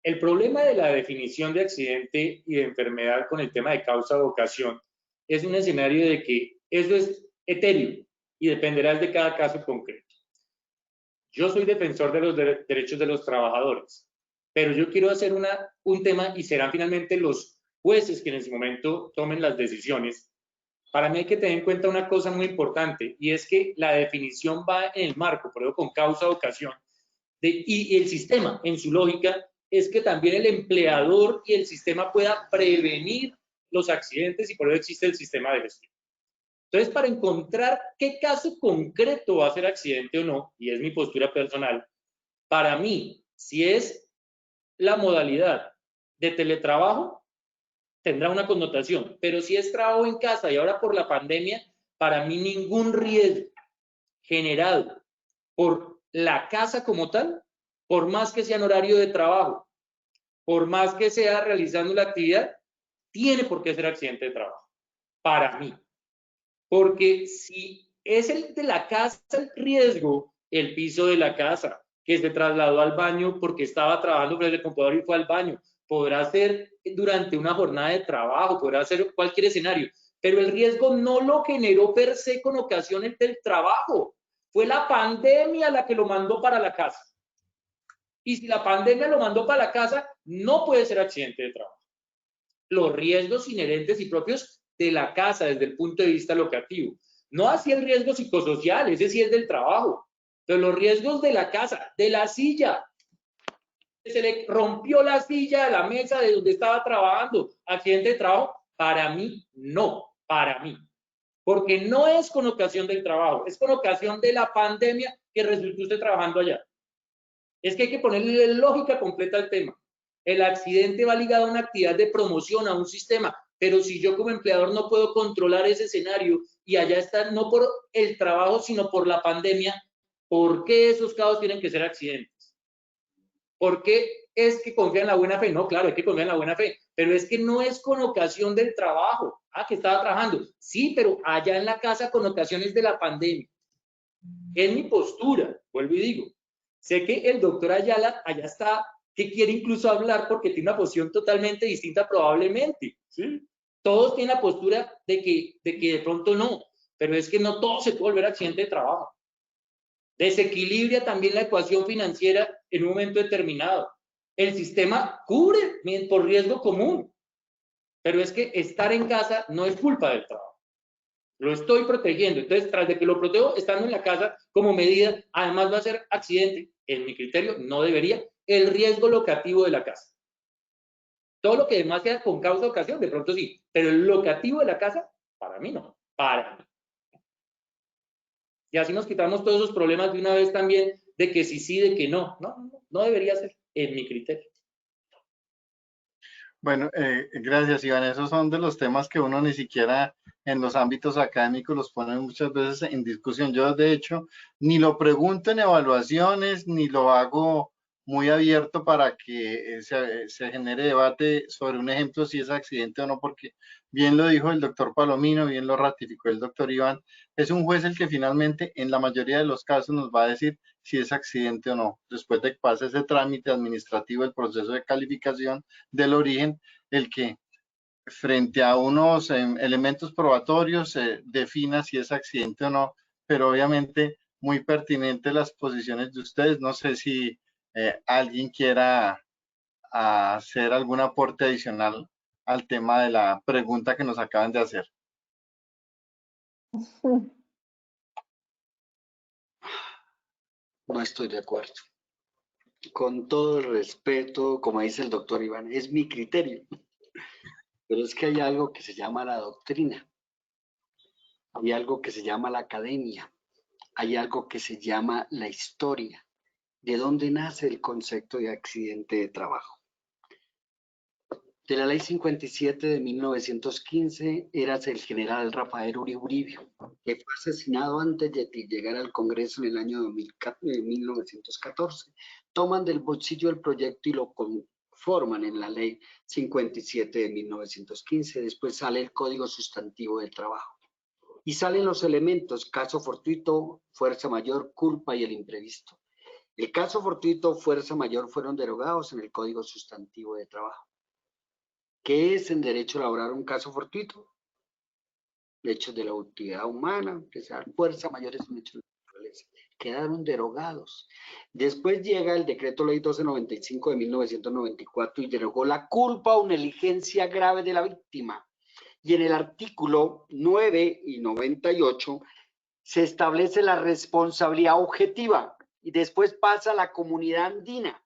el problema de la definición de accidente y de enfermedad con el tema de causa o ocasión es un escenario de que eso es etéreo y dependerá de cada caso concreto. Yo soy defensor de los derechos de los trabajadores, pero yo quiero hacer un tema y serán finalmente los jueces que en ese momento tomen las decisiones. Para mí hay que tener en cuenta una cosa muy importante y es que la definición va en el marco, por ejemplo, con causa o ocasión, y el sistema en su lógica es que también el empleador y el sistema pueda prevenir los accidentes y por eso existe el sistema de gestión. Entonces, para encontrar qué caso concreto va a ser accidente o no, y es mi postura personal, para mí, si es la modalidad de teletrabajo, tendrá una connotación, pero si es trabajo en casa y ahora por la pandemia, para mí ningún riesgo generado por la casa como tal, por más que sea en horario de trabajo, por más que sea realizando la actividad, tiene por qué ser accidente de trabajo, para mí. Porque si es el de la casa el riesgo, el piso de la casa, que se trasladó al baño porque estaba trabajando frente al computador y fue al baño, podrá ser durante una jornada de trabajo, podrá ser cualquier escenario, pero el riesgo no lo generó per se con ocasión del trabajo, fue la pandemia la que lo mandó para la casa. Y si la pandemia lo mandó para la casa, no puede ser accidente de trabajo. Los riesgos inherentes y propios de la casa desde el punto de vista locativo. No así el riesgo psicosocial, ese sí es del trabajo, pero los riesgos de la casa, de la silla. Se le rompió la silla de la mesa de donde estaba trabajando, accidente de trabajo, para mí no, para mí. Porque no es con ocasión del trabajo, es con ocasión de la pandemia que resultó usted trabajando allá. Es que hay que ponerle lógica completa al tema. El accidente va ligado a una actividad de promoción, a un sistema, Pero si yo como empleador no puedo controlar ese escenario y allá está no por el trabajo, sino por la pandemia, ¿por qué esos casos tienen que ser accidentes? ¿Por qué es que confía en la buena fe? No, claro, hay que confiar en la buena fe, pero es que no es con ocasión del trabajo. Ah, que estaba trabajando. Sí, pero allá en la casa con ocasiones de la pandemia. Es mi postura, vuelvo y digo. Sé que el doctor Ayala allá está, que quiere incluso hablar porque tiene una posición totalmente distinta probablemente, ¿sí? Todos tienen la postura de que de pronto no, pero es que no todo se puede volver accidente de trabajo. Desequilibra también la ecuación financiera en un momento determinado. El sistema cubre por riesgo común, pero es que estar en casa no es culpa del trabajo. Lo estoy protegiendo. Entonces, tras de que lo protejo estando en la casa como medida, además va a ser accidente. En mi criterio, no debería. El riesgo locativo de la casa. Todo lo que demás sea con causa de ocasión, de pronto sí. Pero el locativo de la casa, para mí no. Para mí. Y así nos quitamos todos esos problemas de una vez también, de que sí, de que no. No debería ser, en mi criterio. Bueno, gracias, Iván. Esos son de los temas que uno ni siquiera en los ámbitos académicos los pone muchas veces en discusión. Yo, de hecho, ni lo pregunto en evaluaciones, ni lo hago muy abierto para que se genere debate sobre un ejemplo, si es accidente o no, porque bien lo dijo el doctor Palomino, bien lo ratificó el doctor Iván, es un juez el que finalmente, en la mayoría de los casos, nos va a decir si es accidente o no, después de que pase ese trámite administrativo, el proceso de calificación del origen, el que frente a unos elementos probatorios defina si es accidente o no, pero obviamente muy pertinente las posiciones de ustedes. No sé si alguien quiera hacer algún aporte adicional al tema de la pregunta que nos acaban de hacer. No estoy de acuerdo. Con todo el respeto, como dice el doctor Iván, es mi criterio. Pero es que hay algo que se llama la doctrina. Hay algo que se llama la academia. Hay algo que se llama la historia. ¿De dónde nace el concepto de accidente de trabajo? De la ley 57 de 1915 era el general Rafael Uribe, que fue asesinado antes de llegar al Congreso en el año 1914. Toman del bolsillo el proyecto y lo conforman en la ley 57 de 1915. Después sale el Código Sustantivo del Trabajo. Y salen los elementos: caso fortuito, fuerza mayor, culpa y el imprevisto. El caso fortuito, fuerza mayor fueron derogados en el Código Sustantivo de Trabajo. ¿Qué es en derecho laboral un caso fortuito? Hechos de la utilidad humana, que sea fuerza mayor es un hecho de naturaleza. Quedaron derogados. Después llega el decreto ley 1295 de 1994 y derogó la culpa o negligencia grave de la víctima. Y en el artículo 9 y 98 se establece la responsabilidad objetiva y después pasa a la Comunidad Andina.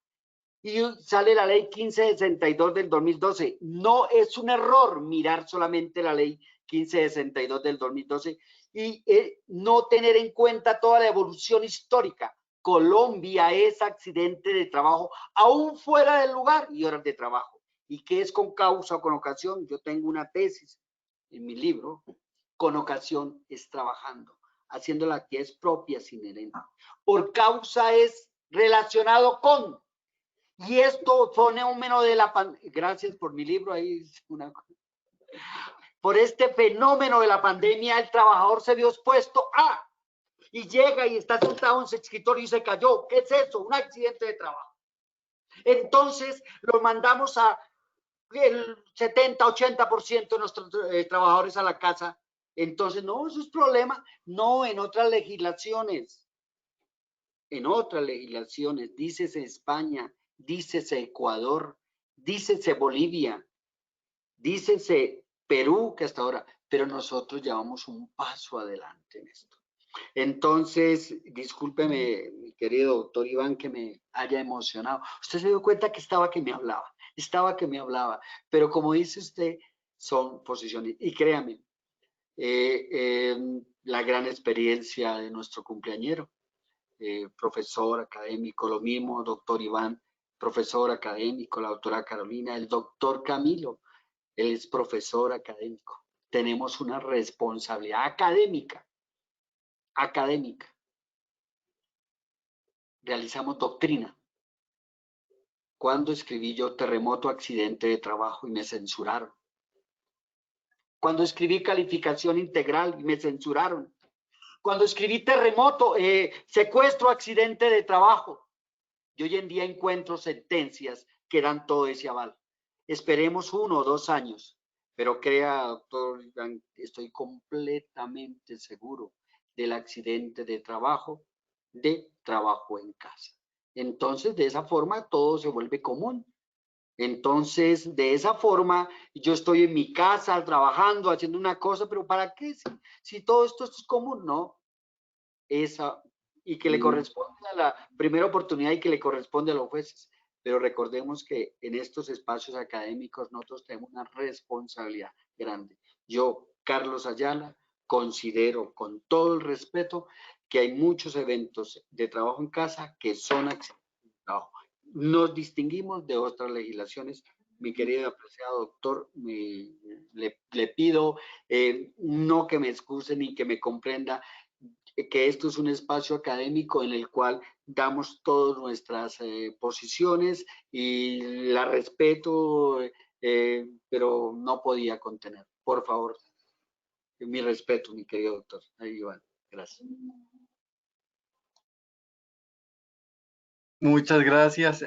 Y sale la ley 1562 del 2012. No es un error mirar solamente la ley 1562 del 2012 y no tener en cuenta toda la evolución histórica. Colombia es accidente de trabajo, aún fuera del lugar y horas de trabajo. ¿Y qué es con causa o con ocasión? Yo tengo una tesis en mi libro. Con ocasión es trabajando, haciendo las actividades propias inherentes. Por causa es relacionado con. Y esto fenómeno de la pandemia, gracias por mi libro, ahí por este fenómeno de la pandemia, el trabajador se vio expuesto a, y llega y está sentado en su escritorio y se cayó. ¿Qué es eso? Un accidente de trabajo. Entonces, lo mandamos a el 70-80% de nuestros trabajadores a la casa. Entonces, no, eso es problema. No, en otras legislaciones, dícese España, dícese Ecuador, dícese Bolivia, dícese Perú, que hasta ahora, pero nosotros llevamos un paso adelante en esto. Entonces, discúlpeme, mi querido doctor Iván, que me haya emocionado. Usted se dio cuenta que estaba que me hablaba, pero como dice usted, son posiciones. Y créame, la gran experiencia de nuestro cumpleañero, profesor académico, lo mismo, doctor Iván, profesor académico, la doctora Carolina, el doctor Camilo, él es profesor académico. Tenemos una responsabilidad académica. Realizamos doctrina. Cuando escribí yo terremoto, accidente de trabajo y me censuraron. Cuando escribí calificación integral y me censuraron. Cuando escribí terremoto, secuestro, accidente de trabajo. Y hoy en día encuentro sentencias que dan todo ese aval. Esperemos 1 o 2 años, pero crea, doctor, estoy completamente seguro del accidente de trabajo en casa. Entonces, de esa forma, todo se vuelve común. Entonces, de esa forma, yo estoy en mi casa trabajando, haciendo una cosa, pero ¿para qué? Si todo esto es común, no. Y que le corresponde a la primera oportunidad y que le corresponde a los jueces. Pero recordemos que en estos espacios académicos nosotros tenemos una responsabilidad grande. Yo, Carlos Ayala, considero con todo el respeto que hay muchos eventos de trabajo en casa que son accidentes de trabajo. Nos distinguimos de otras legislaciones. Mi querido y apreciado doctor, le pido no que me excuse ni que me comprenda que esto es un espacio académico en el cual damos todas nuestras posiciones y la respeto, pero no podía contener. Por favor, mi respeto, mi querido doctor. Ahí van. Gracias. Muchas gracias.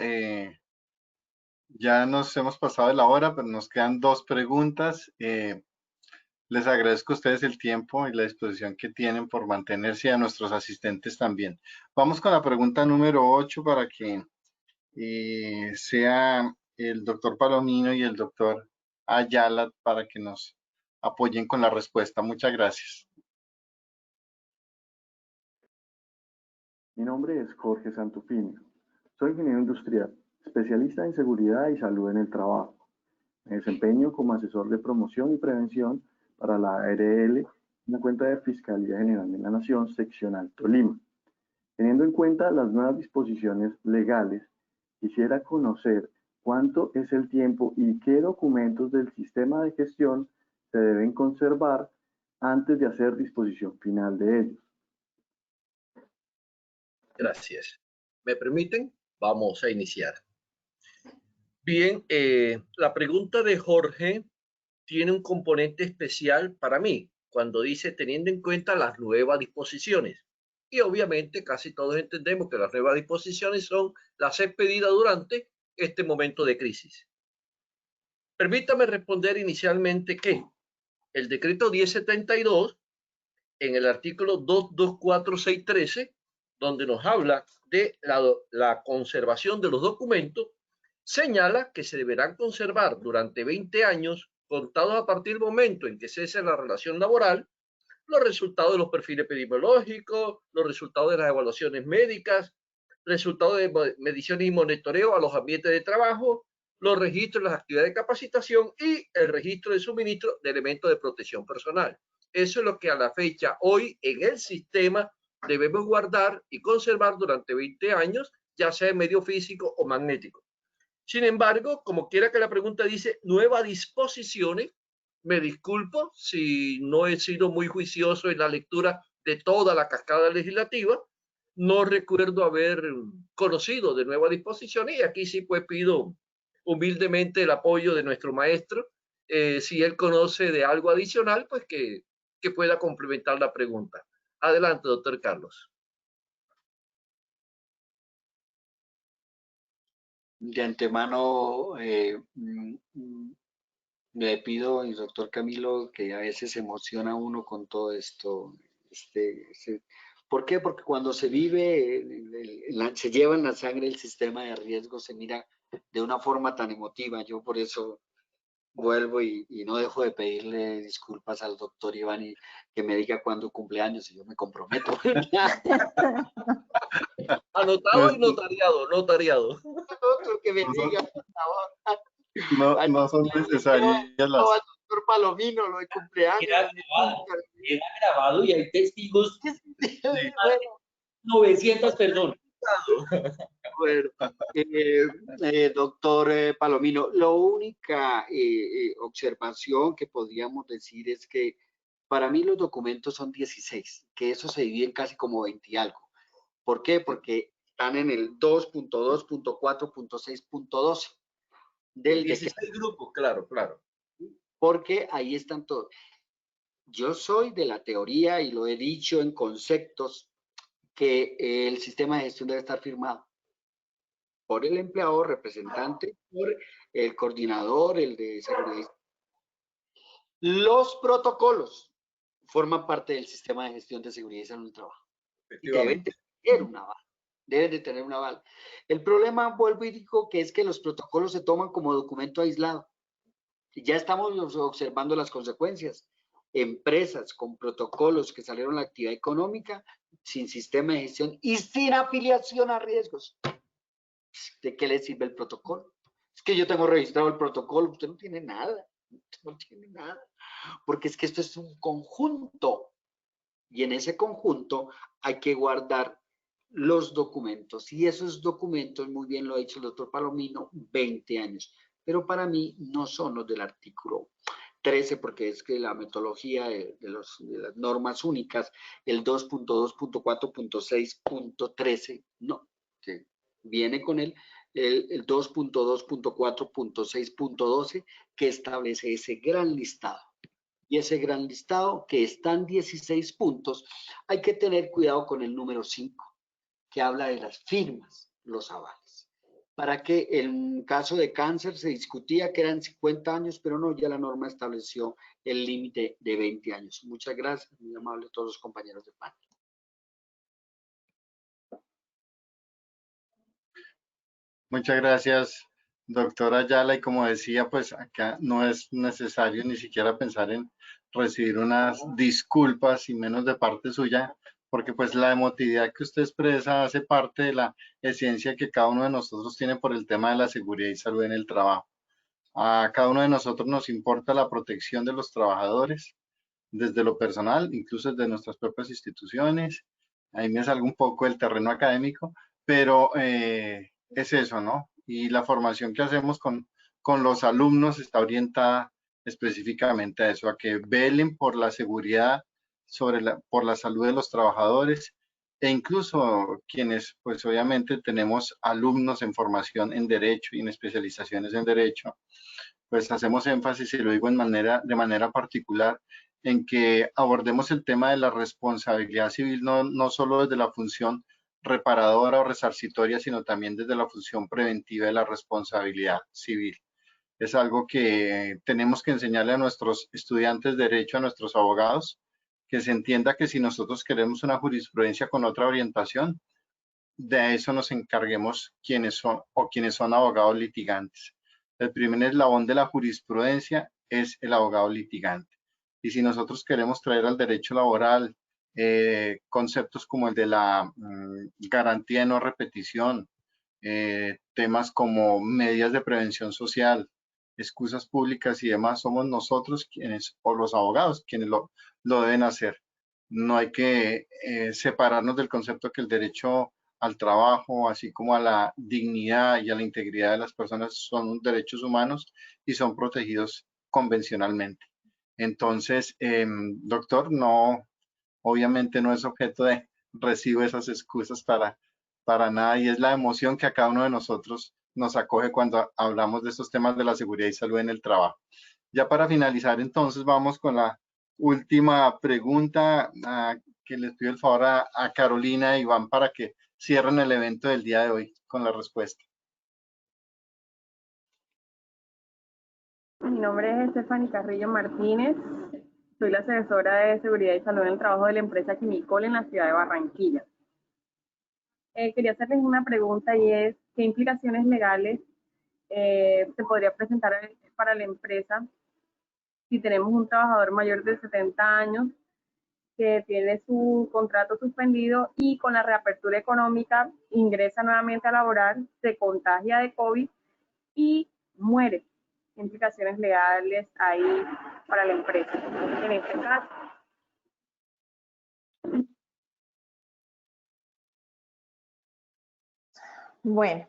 Ya nos hemos pasado de la hora, pero nos quedan 2 preguntas. Les agradezco a ustedes el tiempo y la disposición que tienen por mantenerse y a nuestros asistentes también. Vamos con la pregunta número 8 para que sea el doctor Palomino y el doctor Ayala para que nos apoyen con la respuesta. Muchas gracias. Mi nombre es Jorge Santufimio. Soy ingeniero industrial, especialista en seguridad y salud en el trabajo. Me desempeño como asesor de promoción y prevención para la ARL, una cuenta de Fiscalía General de la Nación, seccional Tolima. Teniendo en cuenta las nuevas disposiciones legales, quisiera conocer cuánto es el tiempo y qué documentos del sistema de gestión se deben conservar antes de hacer disposición final de ellos. Gracias. ¿Me permiten? Vamos a iniciar. Bien, la pregunta de Jorge tiene un componente especial para mí cuando dice teniendo en cuenta las nuevas disposiciones. Y obviamente casi todos entendemos que las nuevas disposiciones son las expedidas durante este momento de crisis. Permítame responder inicialmente que el decreto 1072, en el artículo 224613, donde nos habla de la conservación de los documentos, señala que se deberán conservar durante 20 años, contados a partir del momento en que cese la relación laboral, los resultados de los perfiles epidemiológicos, los resultados de las evaluaciones médicas, resultados de mediciones y monitoreo a los ambientes de trabajo, los registros de las actividades de capacitación y el registro de suministro de elementos de protección personal. Eso es lo que a la fecha, hoy, en el sistema debemos guardar y conservar durante 20 años, ya sea en medio físico o magnético. Sin embargo, como quiera que la pregunta dice nuevas disposiciones, me disculpo si no he sido muy juicioso en la lectura de toda la cascada legislativa. No recuerdo haber conocido de nuevas disposiciones y aquí sí pues pido humildemente el apoyo de nuestro maestro. Si él conoce de algo adicional, pues que pueda complementar la pregunta. Adelante, doctor Carlos. De antemano, le pido al doctor Camilo que a veces se emociona uno con todo esto. ¿Por qué? Porque cuando se vive, se lleva en la sangre el sistema de riesgo, se mira de una forma tan emotiva. Yo por eso vuelvo y no dejo de pedirle disculpas al doctor Iván y que me diga cuándo cumpleaños y yo me comprometo. Anotado y notariado. Otro que me diga, por favor. No son necesarias las... No, al doctor Palomino, lo de cumpleaños. Era grabado y hay testigos. 900, perdón. Bueno, doctor Palomino, la única observación que podríamos decir es que para mí los documentos son 16, que eso se divide casi como 20 y algo. ¿Por qué? Porque están en el 2.2.4.6.12 del 16 grupos, claro, claro. Porque ahí están todos. Yo soy de la teoría, y lo he dicho en conceptos, que el sistema de gestión debe estar firmado por el empleador, representante, por el coordinador, el de seguridad. Los protocolos forman parte del sistema de gestión de seguridad y salud en el trabajo. Y deben tener una aval. Deben de tener una aval. El problema, vuelvo y digo, que es que los protocolos se toman como documento aislado. Ya estamos observando las consecuencias. Empresas con protocolos que salieron a la actividad económica, sin sistema de gestión y sin afiliación a riesgos. ¿De qué le sirve el protocolo? Es que yo tengo registrado el protocolo, usted no tiene nada, no tiene nada, porque es que esto es un conjunto y en ese conjunto hay que guardar los documentos y esos documentos, muy bien lo ha dicho el doctor Palomino, 20 años, pero para mí no son los del artículo 13, porque es que la metodología de las normas únicas, el 2.2.4.6.13, no, que viene con el 2.2.4.6.12 que establece ese gran listado. Y ese gran listado, que están 16 puntos, hay que tener cuidado con el número 5, que habla de las firmas, los avales. Para que en caso de cáncer se discutía que eran 50 años, pero no, ya la norma estableció el límite de 20 años. Muchas gracias, muy amable a todos los compañeros de panel. Muchas gracias, doctora Ayala. Y como decía, pues acá no es necesario ni siquiera pensar en recibir unas disculpas y menos de parte suya, porque pues la emotividad que usted expresa hace parte de la esencia que cada uno de nosotros tiene por el tema de la seguridad y salud en el trabajo. A cada uno de nosotros nos importa la protección de los trabajadores, desde lo personal, incluso desde nuestras propias instituciones. Ahí me salgo un poco del terreno académico, pero es eso, ¿no? Y la formación que hacemos con los alumnos está orientada específicamente a eso, a que velen por la seguridad, por la salud de los trabajadores e incluso quienes, pues obviamente tenemos alumnos en formación en Derecho y en especializaciones en Derecho, pues hacemos énfasis, y lo digo de manera particular, en que abordemos el tema de la responsabilidad civil, no solo desde la función reparadora o resarcitoria, sino también desde la función preventiva de la responsabilidad civil. Es algo que tenemos que enseñarle a nuestros estudiantes de derecho, a nuestros abogados, que se entienda que si nosotros queremos una jurisprudencia con otra orientación, de eso nos encarguemos quienes son abogados litigantes. El primer eslabón de la jurisprudencia es el abogado litigante. Y si nosotros queremos traer al derecho laboral conceptos como el de la garantía de no repetición, temas como medidas de prevención social, excusas públicas y demás, somos nosotros quienes, o los abogados, quienes lo deben hacer. No hay que separarnos del concepto que el derecho al trabajo, así como a la dignidad y a la integridad de las personas son derechos humanos y son protegidos convencionalmente. Entonces, doctor, no, obviamente no es objeto de recibo esas excusas para nada, y es la emoción que a cada uno de nosotros nos acoge cuando hablamos de estos temas de la seguridad y salud en el trabajo. Ya para finalizar, entonces, vamos con la última pregunta, que les pido el favor a Carolina e Iván para que cierren el evento del día de hoy con la respuesta. Mi nombre es Estefany Carrillo Martínez, soy la asesora de seguridad y salud en el trabajo de la empresa Quimicol en la ciudad de Barranquilla. Quería hacerles una pregunta, y es, ¿qué implicaciones legales se podría presentar para la empresa si tenemos un trabajador mayor de 70 años que tiene su contrato suspendido y con la reapertura económica ingresa nuevamente a laborar, se contagia de COVID y muere? ¿Qué implicaciones legales hay para la empresa en este caso? Bueno,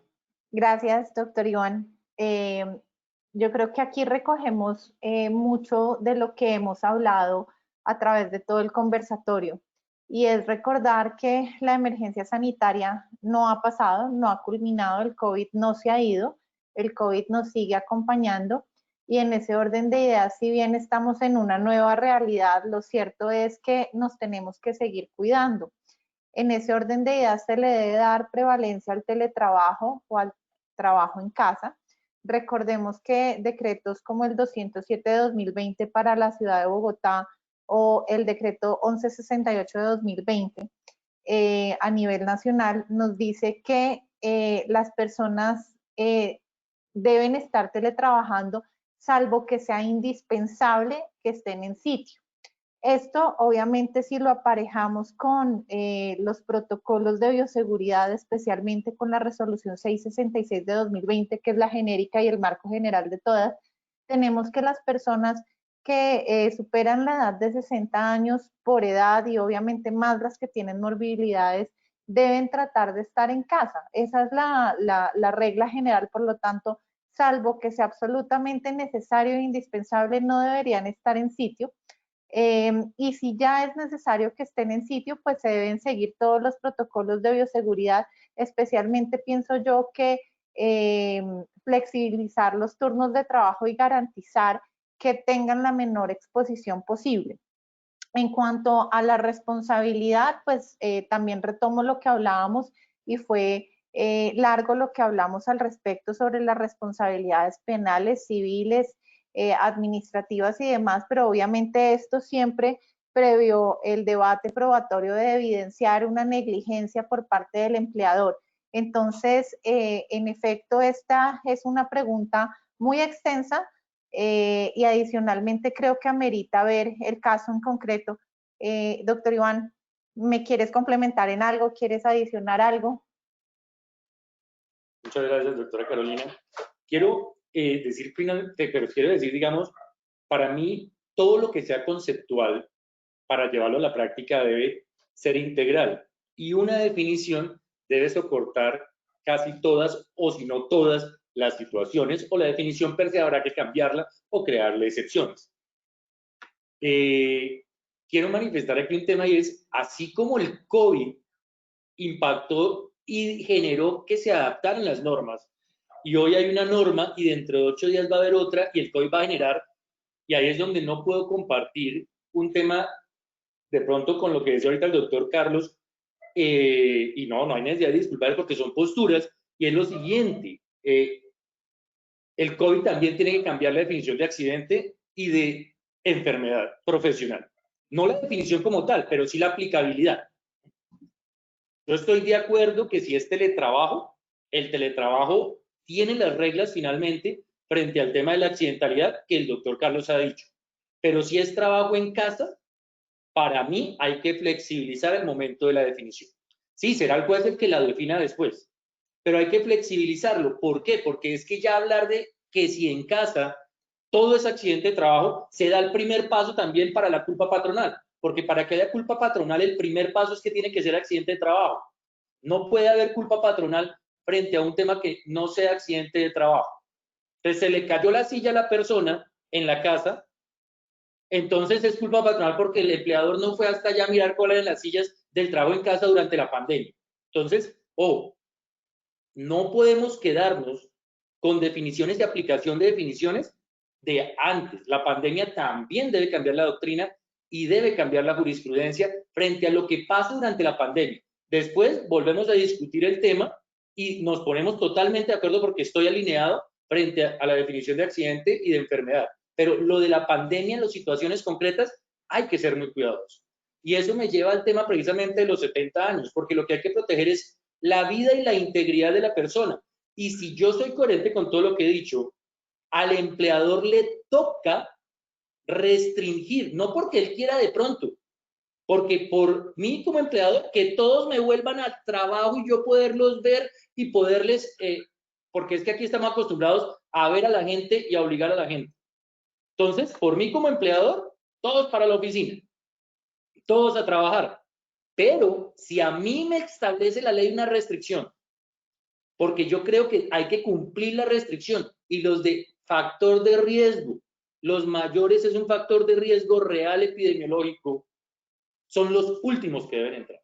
gracias, doctor Iván. Yo creo que aquí recogemos mucho de lo que hemos hablado a través de todo el conversatorio, y es recordar que la emergencia sanitaria no ha pasado, no ha culminado, el COVID no se ha ido, el COVID nos sigue acompañando, y en ese orden de ideas, si bien estamos en una nueva realidad, lo cierto es que nos tenemos que seguir cuidando. En ese orden de ideas se le debe dar prevalencia al teletrabajo o al trabajo en casa. Recordemos que decretos como el 207 de 2020 para la ciudad de Bogotá o el decreto 1168 de 2020 a nivel nacional nos dice que las personas deben estar teletrabajando salvo que sea indispensable que estén en sitio. Esto, obviamente, si lo aparejamos con los protocolos de bioseguridad, especialmente con la resolución 666 de 2020, que es la genérica y el marco general de todas, tenemos que las personas que superan la edad de 60 años por edad y obviamente más las que tienen morbilidades, deben tratar de estar en casa. Esa es la regla general, por lo tanto, salvo que sea absolutamente necesario e indispensable, no deberían estar en sitio. Y si ya es necesario que estén en sitio, pues se deben seguir todos los protocolos de bioseguridad, especialmente pienso yo que flexibilizar los turnos de trabajo y garantizar que tengan la menor exposición posible. En cuanto a la responsabilidad, pues también retomo lo que hablábamos y fue largo lo que hablamos al respecto sobre las responsabilidades penales, civiles, administrativas y demás, pero obviamente esto siempre previo el debate probatorio de evidenciar una negligencia por parte del empleador. Entonces, en efecto, esta es una pregunta muy extensa y adicionalmente creo que amerita ver el caso en concreto. Doctor Iván, ¿me quieres complementar en algo? ¿Quieres adicionar algo? Muchas gracias, doctora Carolina. Quiero decir finalmente, pero quiero decir, digamos, para mí todo lo que sea conceptual para llevarlo a la práctica debe ser integral y una definición debe soportar casi todas o si no todas las situaciones, o la definición per se habrá que cambiarla o crearle excepciones. Quiero manifestar aquí un tema y es, así como el COVID impactó y generó que se adaptaran las normas, y hoy hay una norma y dentro de 8 días va a haber otra y el COVID va a generar, y ahí es donde no puedo compartir un tema de pronto con lo que decía ahorita el doctor Carlos, y no hay necesidad de disculpar porque son posturas, y es lo siguiente, el COVID también tiene que cambiar la definición de accidente y de enfermedad profesional. No la definición como tal, pero sí la aplicabilidad. Yo estoy de acuerdo que si es teletrabajo, el teletrabajo tiene las reglas finalmente frente al tema de la accidentalidad que el doctor Carlos ha dicho. Pero si es trabajo en casa, para mí hay que flexibilizar el momento de la definición. Sí, será el juez el que la defina después, pero hay que flexibilizarlo. ¿Por qué? Porque es que ya hablar de que si en casa todo es accidente de trabajo, se da el primer paso también para la culpa patronal, porque para que haya culpa patronal el primer paso es que tiene que ser accidente de trabajo. No puede haber culpa patronal frente a un tema que no sea accidente de trabajo. Entonces se le cayó la silla a la persona en la casa, entonces es culpa patronal porque el empleador no fue hasta allá a mirar cuáles eran las sillas del trabajo en casa durante la pandemia. Entonces, no podemos quedarnos con definiciones de aplicación de definiciones de antes. La pandemia también debe cambiar la doctrina y debe cambiar la jurisprudencia frente a lo que pasa durante la pandemia. Después volvemos a discutir el tema y nos ponemos totalmente de acuerdo porque estoy alineado frente a la definición de accidente y de enfermedad. Pero lo de la pandemia en las situaciones concretas hay que ser muy cuidadosos. Y eso me lleva al tema precisamente de los 70 años, porque lo que hay que proteger es la vida y la integridad de la persona. Y si yo soy coherente con todo lo que he dicho, al empleador le toca restringir, no porque él quiera de pronto, porque por mí como empleador, que todos me vuelvan al trabajo y yo poderlos ver y poderles, porque es que aquí estamos acostumbrados a ver a la gente y a obligar a la gente. Entonces, por mí como empleador, todos para la oficina, todos a trabajar. Pero si a mí me establece la ley una restricción porque yo creo que hay que cumplir la restricción, y los de factor de riesgo, los mayores es un factor de riesgo real epidemiológico, son los últimos que deben entrar.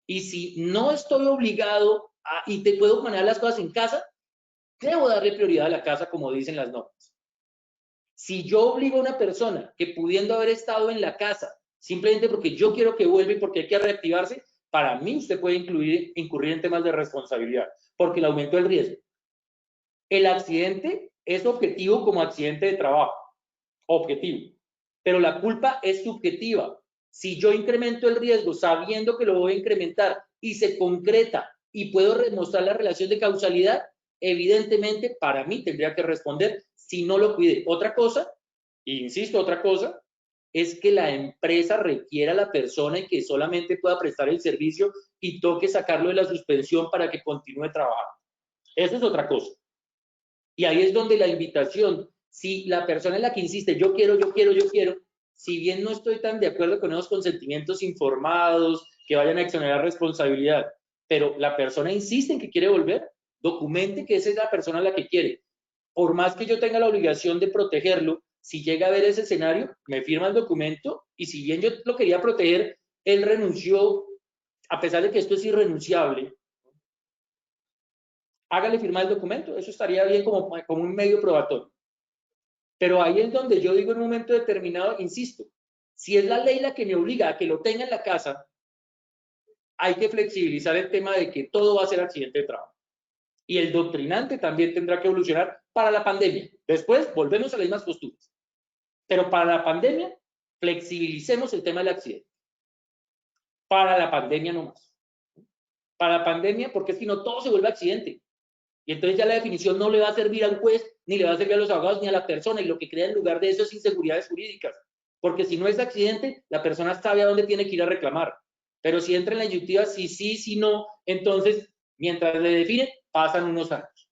Y si no estoy obligado y te puedo manejar las cosas en casa, debo darle prioridad a la casa como dicen las normas. Si yo obligo a una persona que pudiendo haber estado en la casa, simplemente porque yo quiero que vuelva y porque hay que reactivarse, para mí usted puede incurrir en temas de responsabilidad, porque le aumentó el riesgo. El accidente es objetivo como accidente de trabajo, objetivo, pero la culpa es subjetiva. Si yo incremento el riesgo sabiendo que lo voy a incrementar y se concreta y puedo demostrar la relación de causalidad, evidentemente para mí tendría que responder si no lo cuide. Otra cosa, insisto, otra cosa, es que la empresa requiera a la persona y que solamente pueda prestar el servicio y toque sacarlo de la suspensión para que continúe trabajando. Eso es otra cosa. Y ahí es donde la invitación, si la persona es la que insiste, yo quiero, si bien no estoy tan de acuerdo con esos consentimientos informados, que vayan a exonerar responsabilidad, pero la persona insiste en que quiere volver, documente que esa es la persona la que quiere. Por más que yo tenga la obligación de protegerlo, si llega a ver ese escenario, me firma el documento y si bien yo lo quería proteger, él renunció, a pesar de que esto es irrenunciable, hágale firmar el documento, eso estaría bien como un medio probatorio. Pero ahí es donde yo digo en un momento determinado, insisto, si es la ley la que me obliga a que lo tenga en la casa, hay que flexibilizar el tema de que todo va a ser accidente de trabajo. Y el doctrinante también tendrá que evolucionar para la pandemia. Después volvemos a las mismas posturas. Pero para la pandemia, flexibilicemos el tema del accidente. Para la pandemia no más. Para la pandemia, porque si no, todo se vuelve accidente. Y entonces ya la definición no le va a servir al juez, ni le va a servir a los abogados, ni a la persona. Y lo que crea en lugar de eso es inseguridades jurídicas. Porque si no es accidente, la persona sabe a dónde tiene que ir a reclamar. Pero si entra en la disyuntiva, si no, entonces, mientras le definen, pasan unos años.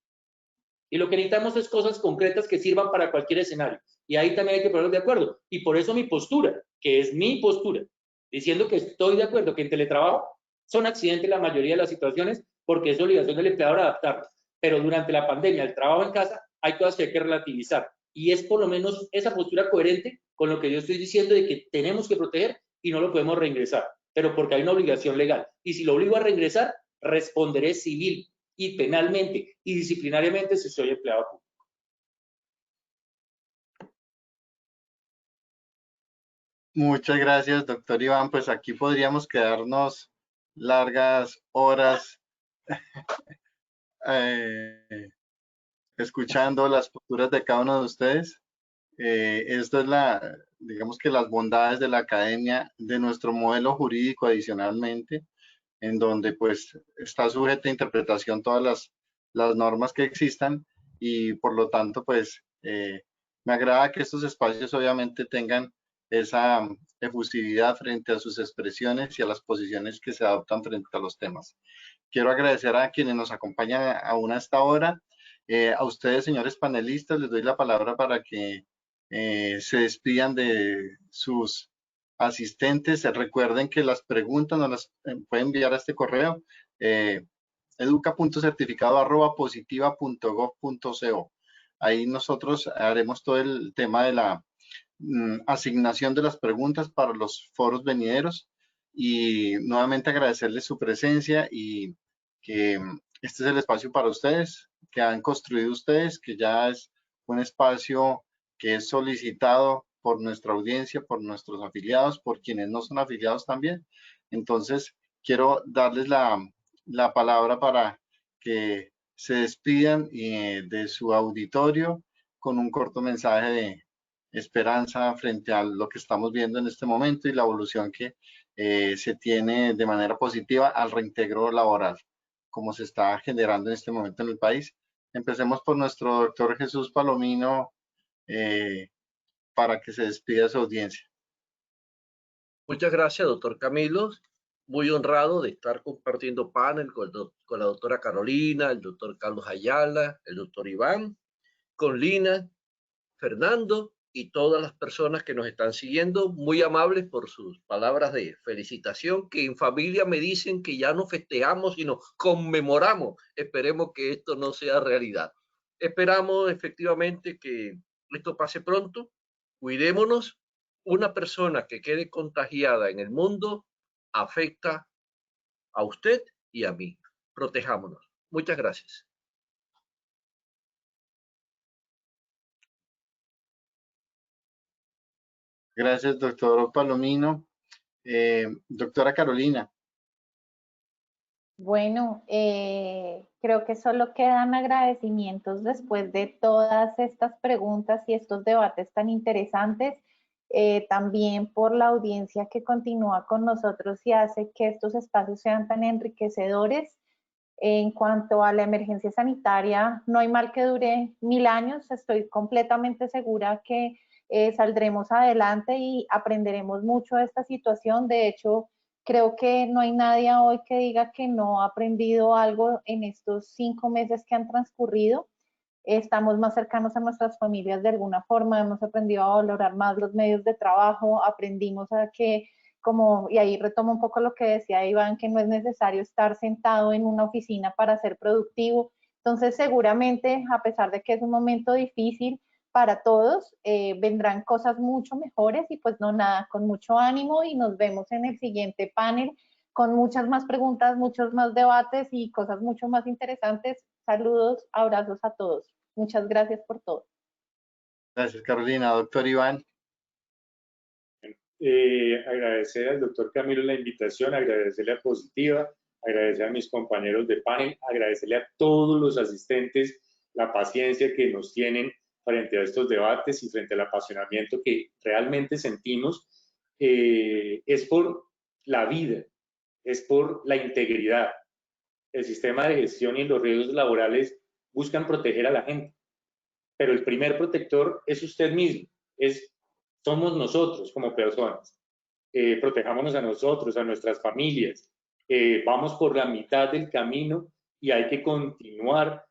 Y lo que necesitamos es cosas concretas que sirvan para cualquier escenario. Y ahí también hay que ponernos de acuerdo. Y por eso mi postura, que es mi postura, diciendo que estoy de acuerdo que en teletrabajo son accidentes la mayoría de las situaciones, porque es obligación del empleador adaptarlas. Pero durante la pandemia, el trabajo en casa, hay cosas que hay que relativizar. Y es por lo menos esa postura coherente con lo que yo estoy diciendo de que tenemos que proteger y no lo podemos reingresar. Pero porque hay una obligación legal. Y si lo obligo a reingresar, responderé civil y penalmente y disciplinariamente si soy empleado público. Muchas gracias, doctor Iván. Pues aquí podríamos quedarnos largas horas escuchando las posturas de cada uno de ustedes. Esto es digamos que las bondades de la academia, de nuestro modelo jurídico adicionalmente, en donde pues está sujeta a interpretación todas las normas que existan y por lo tanto pues me agrada que estos espacios obviamente tengan esa efusividad frente a sus expresiones y a las posiciones que se adoptan frente a los temas. Quiero agradecer a quienes nos acompañan aún a esta hora. A ustedes, señores panelistas, les doy la palabra para que se despidan de sus asistentes. Recuerden que las preguntas nos las pueden enviar a este correo educa.certificado@positiva.gov.co. Ahí nosotros haremos todo el tema de la asignación de las preguntas para los foros venideros y nuevamente agradecerles su presencia y que este es el espacio para ustedes, que han construido ustedes, que ya es un espacio que es solicitado por nuestra audiencia, por nuestros afiliados, por quienes no son afiliados también. Entonces, quiero darles la palabra para que se despidan de su auditorio con un corto mensaje de esperanza frente a lo que estamos viendo en este momento y la evolución que se tiene de manera positiva al reintegro laboral, como se está generando en este momento en el país. Empecemos por nuestro doctor Jesús Palomino para que se despida de su audiencia. Muchas gracias, doctor Camilo. Muy honrado de estar compartiendo panel con la doctora Carolina, el doctor Carlos Ayala, el doctor Iván, con Lina, Fernando y todas las personas que nos están siguiendo, muy amables por sus palabras de felicitación, que en familia me dicen que ya no festejamos, sino conmemoramos. Esperemos que esto no sea realidad. Esperamos efectivamente que esto pase pronto. Cuidémonos. Una persona que quede contagiada en el mundo afecta a usted y a mí. Protejámonos. Muchas gracias. Gracias, doctor Palomino. Doctora Carolina. Bueno, creo que solo quedan agradecimientos después de todas estas preguntas y estos debates tan interesantes, también por la audiencia que continúa con nosotros y hace que estos espacios sean tan enriquecedores. En cuanto a la emergencia sanitaria, no hay mal que dure 1000 años, estoy completamente segura que saldremos adelante y aprenderemos mucho de esta situación. De hecho, creo que no hay nadie hoy que diga que no ha aprendido algo en estos 5 meses que han transcurrido. Estamos más cercanos a nuestras familias de alguna forma, hemos aprendido a valorar más los medios de trabajo, aprendimos a que, y ahí retomo un poco lo que decía Iván, que no es necesario estar sentado en una oficina para ser productivo. Entonces, seguramente, a pesar de que es un momento difícil para todos, vendrán cosas mucho mejores y pues no nada, con mucho ánimo y nos vemos en el siguiente panel con muchas más preguntas, muchos más debates y cosas mucho más interesantes. Saludos, abrazos a todos. Muchas gracias por todo. Gracias, Carolina. Doctor Iván. Agradecer al doctor Camilo la invitación, agradecerle a Positiva, agradecer a mis compañeros de panel, agradecerle a todos los asistentes la paciencia que nos tienen frente a estos debates y frente al apasionamiento que realmente sentimos. Es por la vida, es por la integridad. El sistema de gestión y los riesgos laborales buscan proteger a la gente, pero el primer protector es usted mismo, somos nosotros como personas. Protejámonos a nosotros, a nuestras familias. Vamos por la mitad del camino y hay que continuar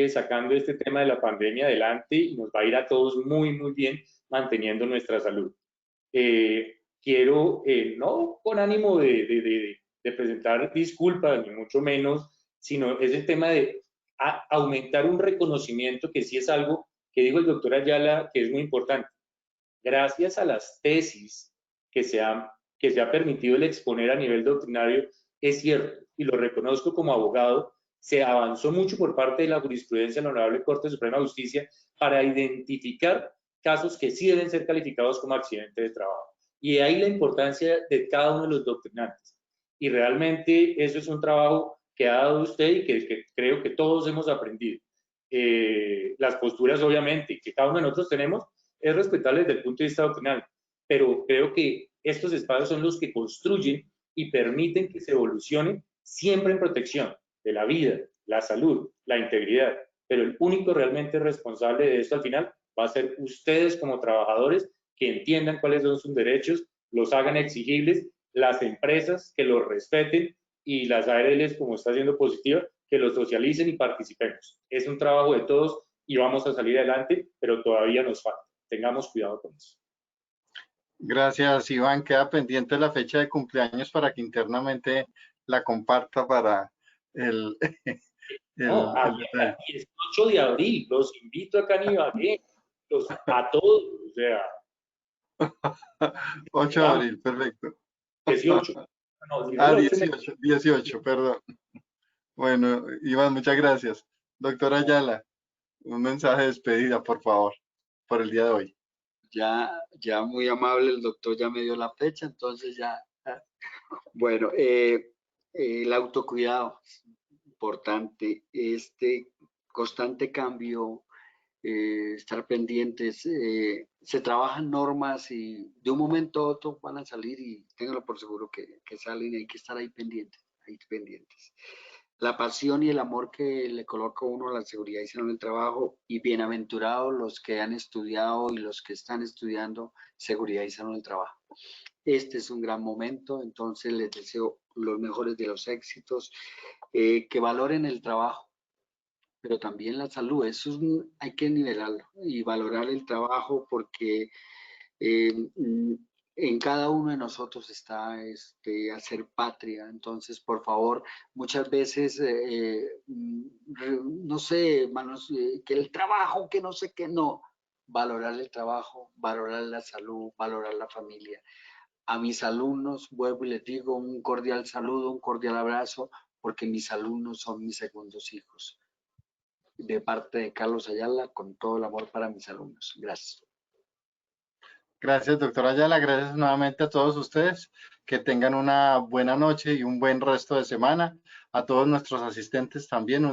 sacando este tema de la pandemia adelante y nos va a ir a todos muy, muy bien manteniendo nuestra salud. Quiero, no con ánimo de presentar disculpas, ni mucho menos, sino es el tema de aumentar un reconocimiento que sí es algo que dijo el doctor Ayala, que es muy importante. Gracias a las tesis que se ha permitido el exponer a nivel doctrinario, es cierto, y lo reconozco como abogado, se avanzó mucho por parte de la jurisprudencia de la Honorable Corte Suprema de Justicia para identificar casos que sí deben ser calificados como accidentes de trabajo. Y de ahí la importancia de cada uno de los doctrinantes. Y realmente eso es un trabajo que ha dado usted y que creo que todos hemos aprendido. Las posturas, obviamente, que cada uno de nosotros tenemos, es respetable desde el punto de vista doctrinal, pero creo que estos espacios son los que construyen y permiten que se evolucione siempre en protección de la vida, la salud, la integridad, pero el único realmente responsable de esto al final va a ser ustedes como trabajadores que entiendan cuáles son sus derechos, los hagan exigibles, las empresas que los respeten y las ARLs, como está haciendo Positiva, que los socialicen y participemos. Es un trabajo de todos y vamos a salir adelante, pero todavía nos falta. Tengamos cuidado con eso. Gracias, Iván. Queda pendiente la fecha de cumpleaños para que internamente la comparta para el... el 18 de abril, los invito a Ibagué, a todos, o sea... 8 de abril, perfecto. 18. No, 18, perdón. Bueno, Iván, muchas gracias. Doctora Ayala, un mensaje de despedida, por favor, por el día de hoy. Ya muy amable, el doctor ya me dio la fecha, entonces ya. Bueno, el autocuidado, importante, este constante cambio, estar pendientes, se trabajan normas y de un momento a otro van a salir y ténganlo por seguro que salen y hay que estar ahí pendientes. La pasión y el amor que le coloca uno a la seguridad y salud en el trabajo, y bienaventurados los que han estudiado y los que están estudiando seguridad y salud en el trabajo. Este es un gran momento, entonces les deseo los mejores de los éxitos, que valoren el trabajo, pero también la salud. Eso hay que nivelarlo y valorar el trabajo, porque en cada uno de nosotros está hacer patria. Entonces, por favor, muchas veces, no sé, hermanos, que el trabajo, que no sé qué, no. Valorar el trabajo, valorar la salud, valorar la familia. A mis alumnos, vuelvo y les digo, un cordial saludo, un cordial abrazo, porque mis alumnos son mis segundos hijos. De parte de Carlos Ayala, con todo el amor para mis alumnos. Gracias. Gracias, doctora Ayala. Gracias nuevamente a todos ustedes. Que tengan una buena noche y un buen resto de semana. A todos nuestros asistentes también,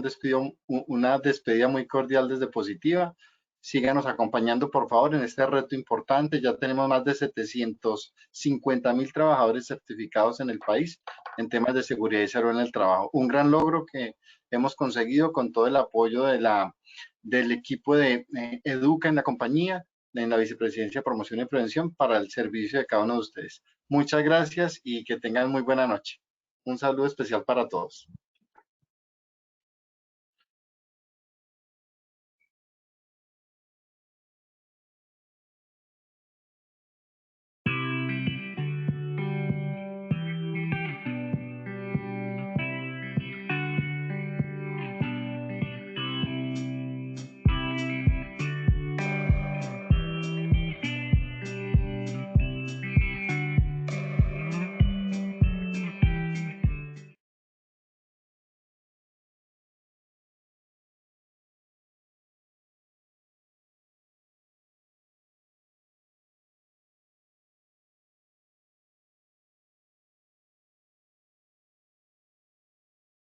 una despedida muy cordial desde Positiva. Síganos acompañando, por favor, en este reto importante. Ya tenemos más de 750.000 trabajadores certificados en el país en temas de seguridad y salud en el trabajo. Un gran logro que hemos conseguido con todo el apoyo del equipo de Educa en la compañía, en la Vicepresidencia de Promoción y Prevención, para el servicio de cada uno de ustedes. Muchas gracias y que tengan muy buena noche. Un saludo especial para todos.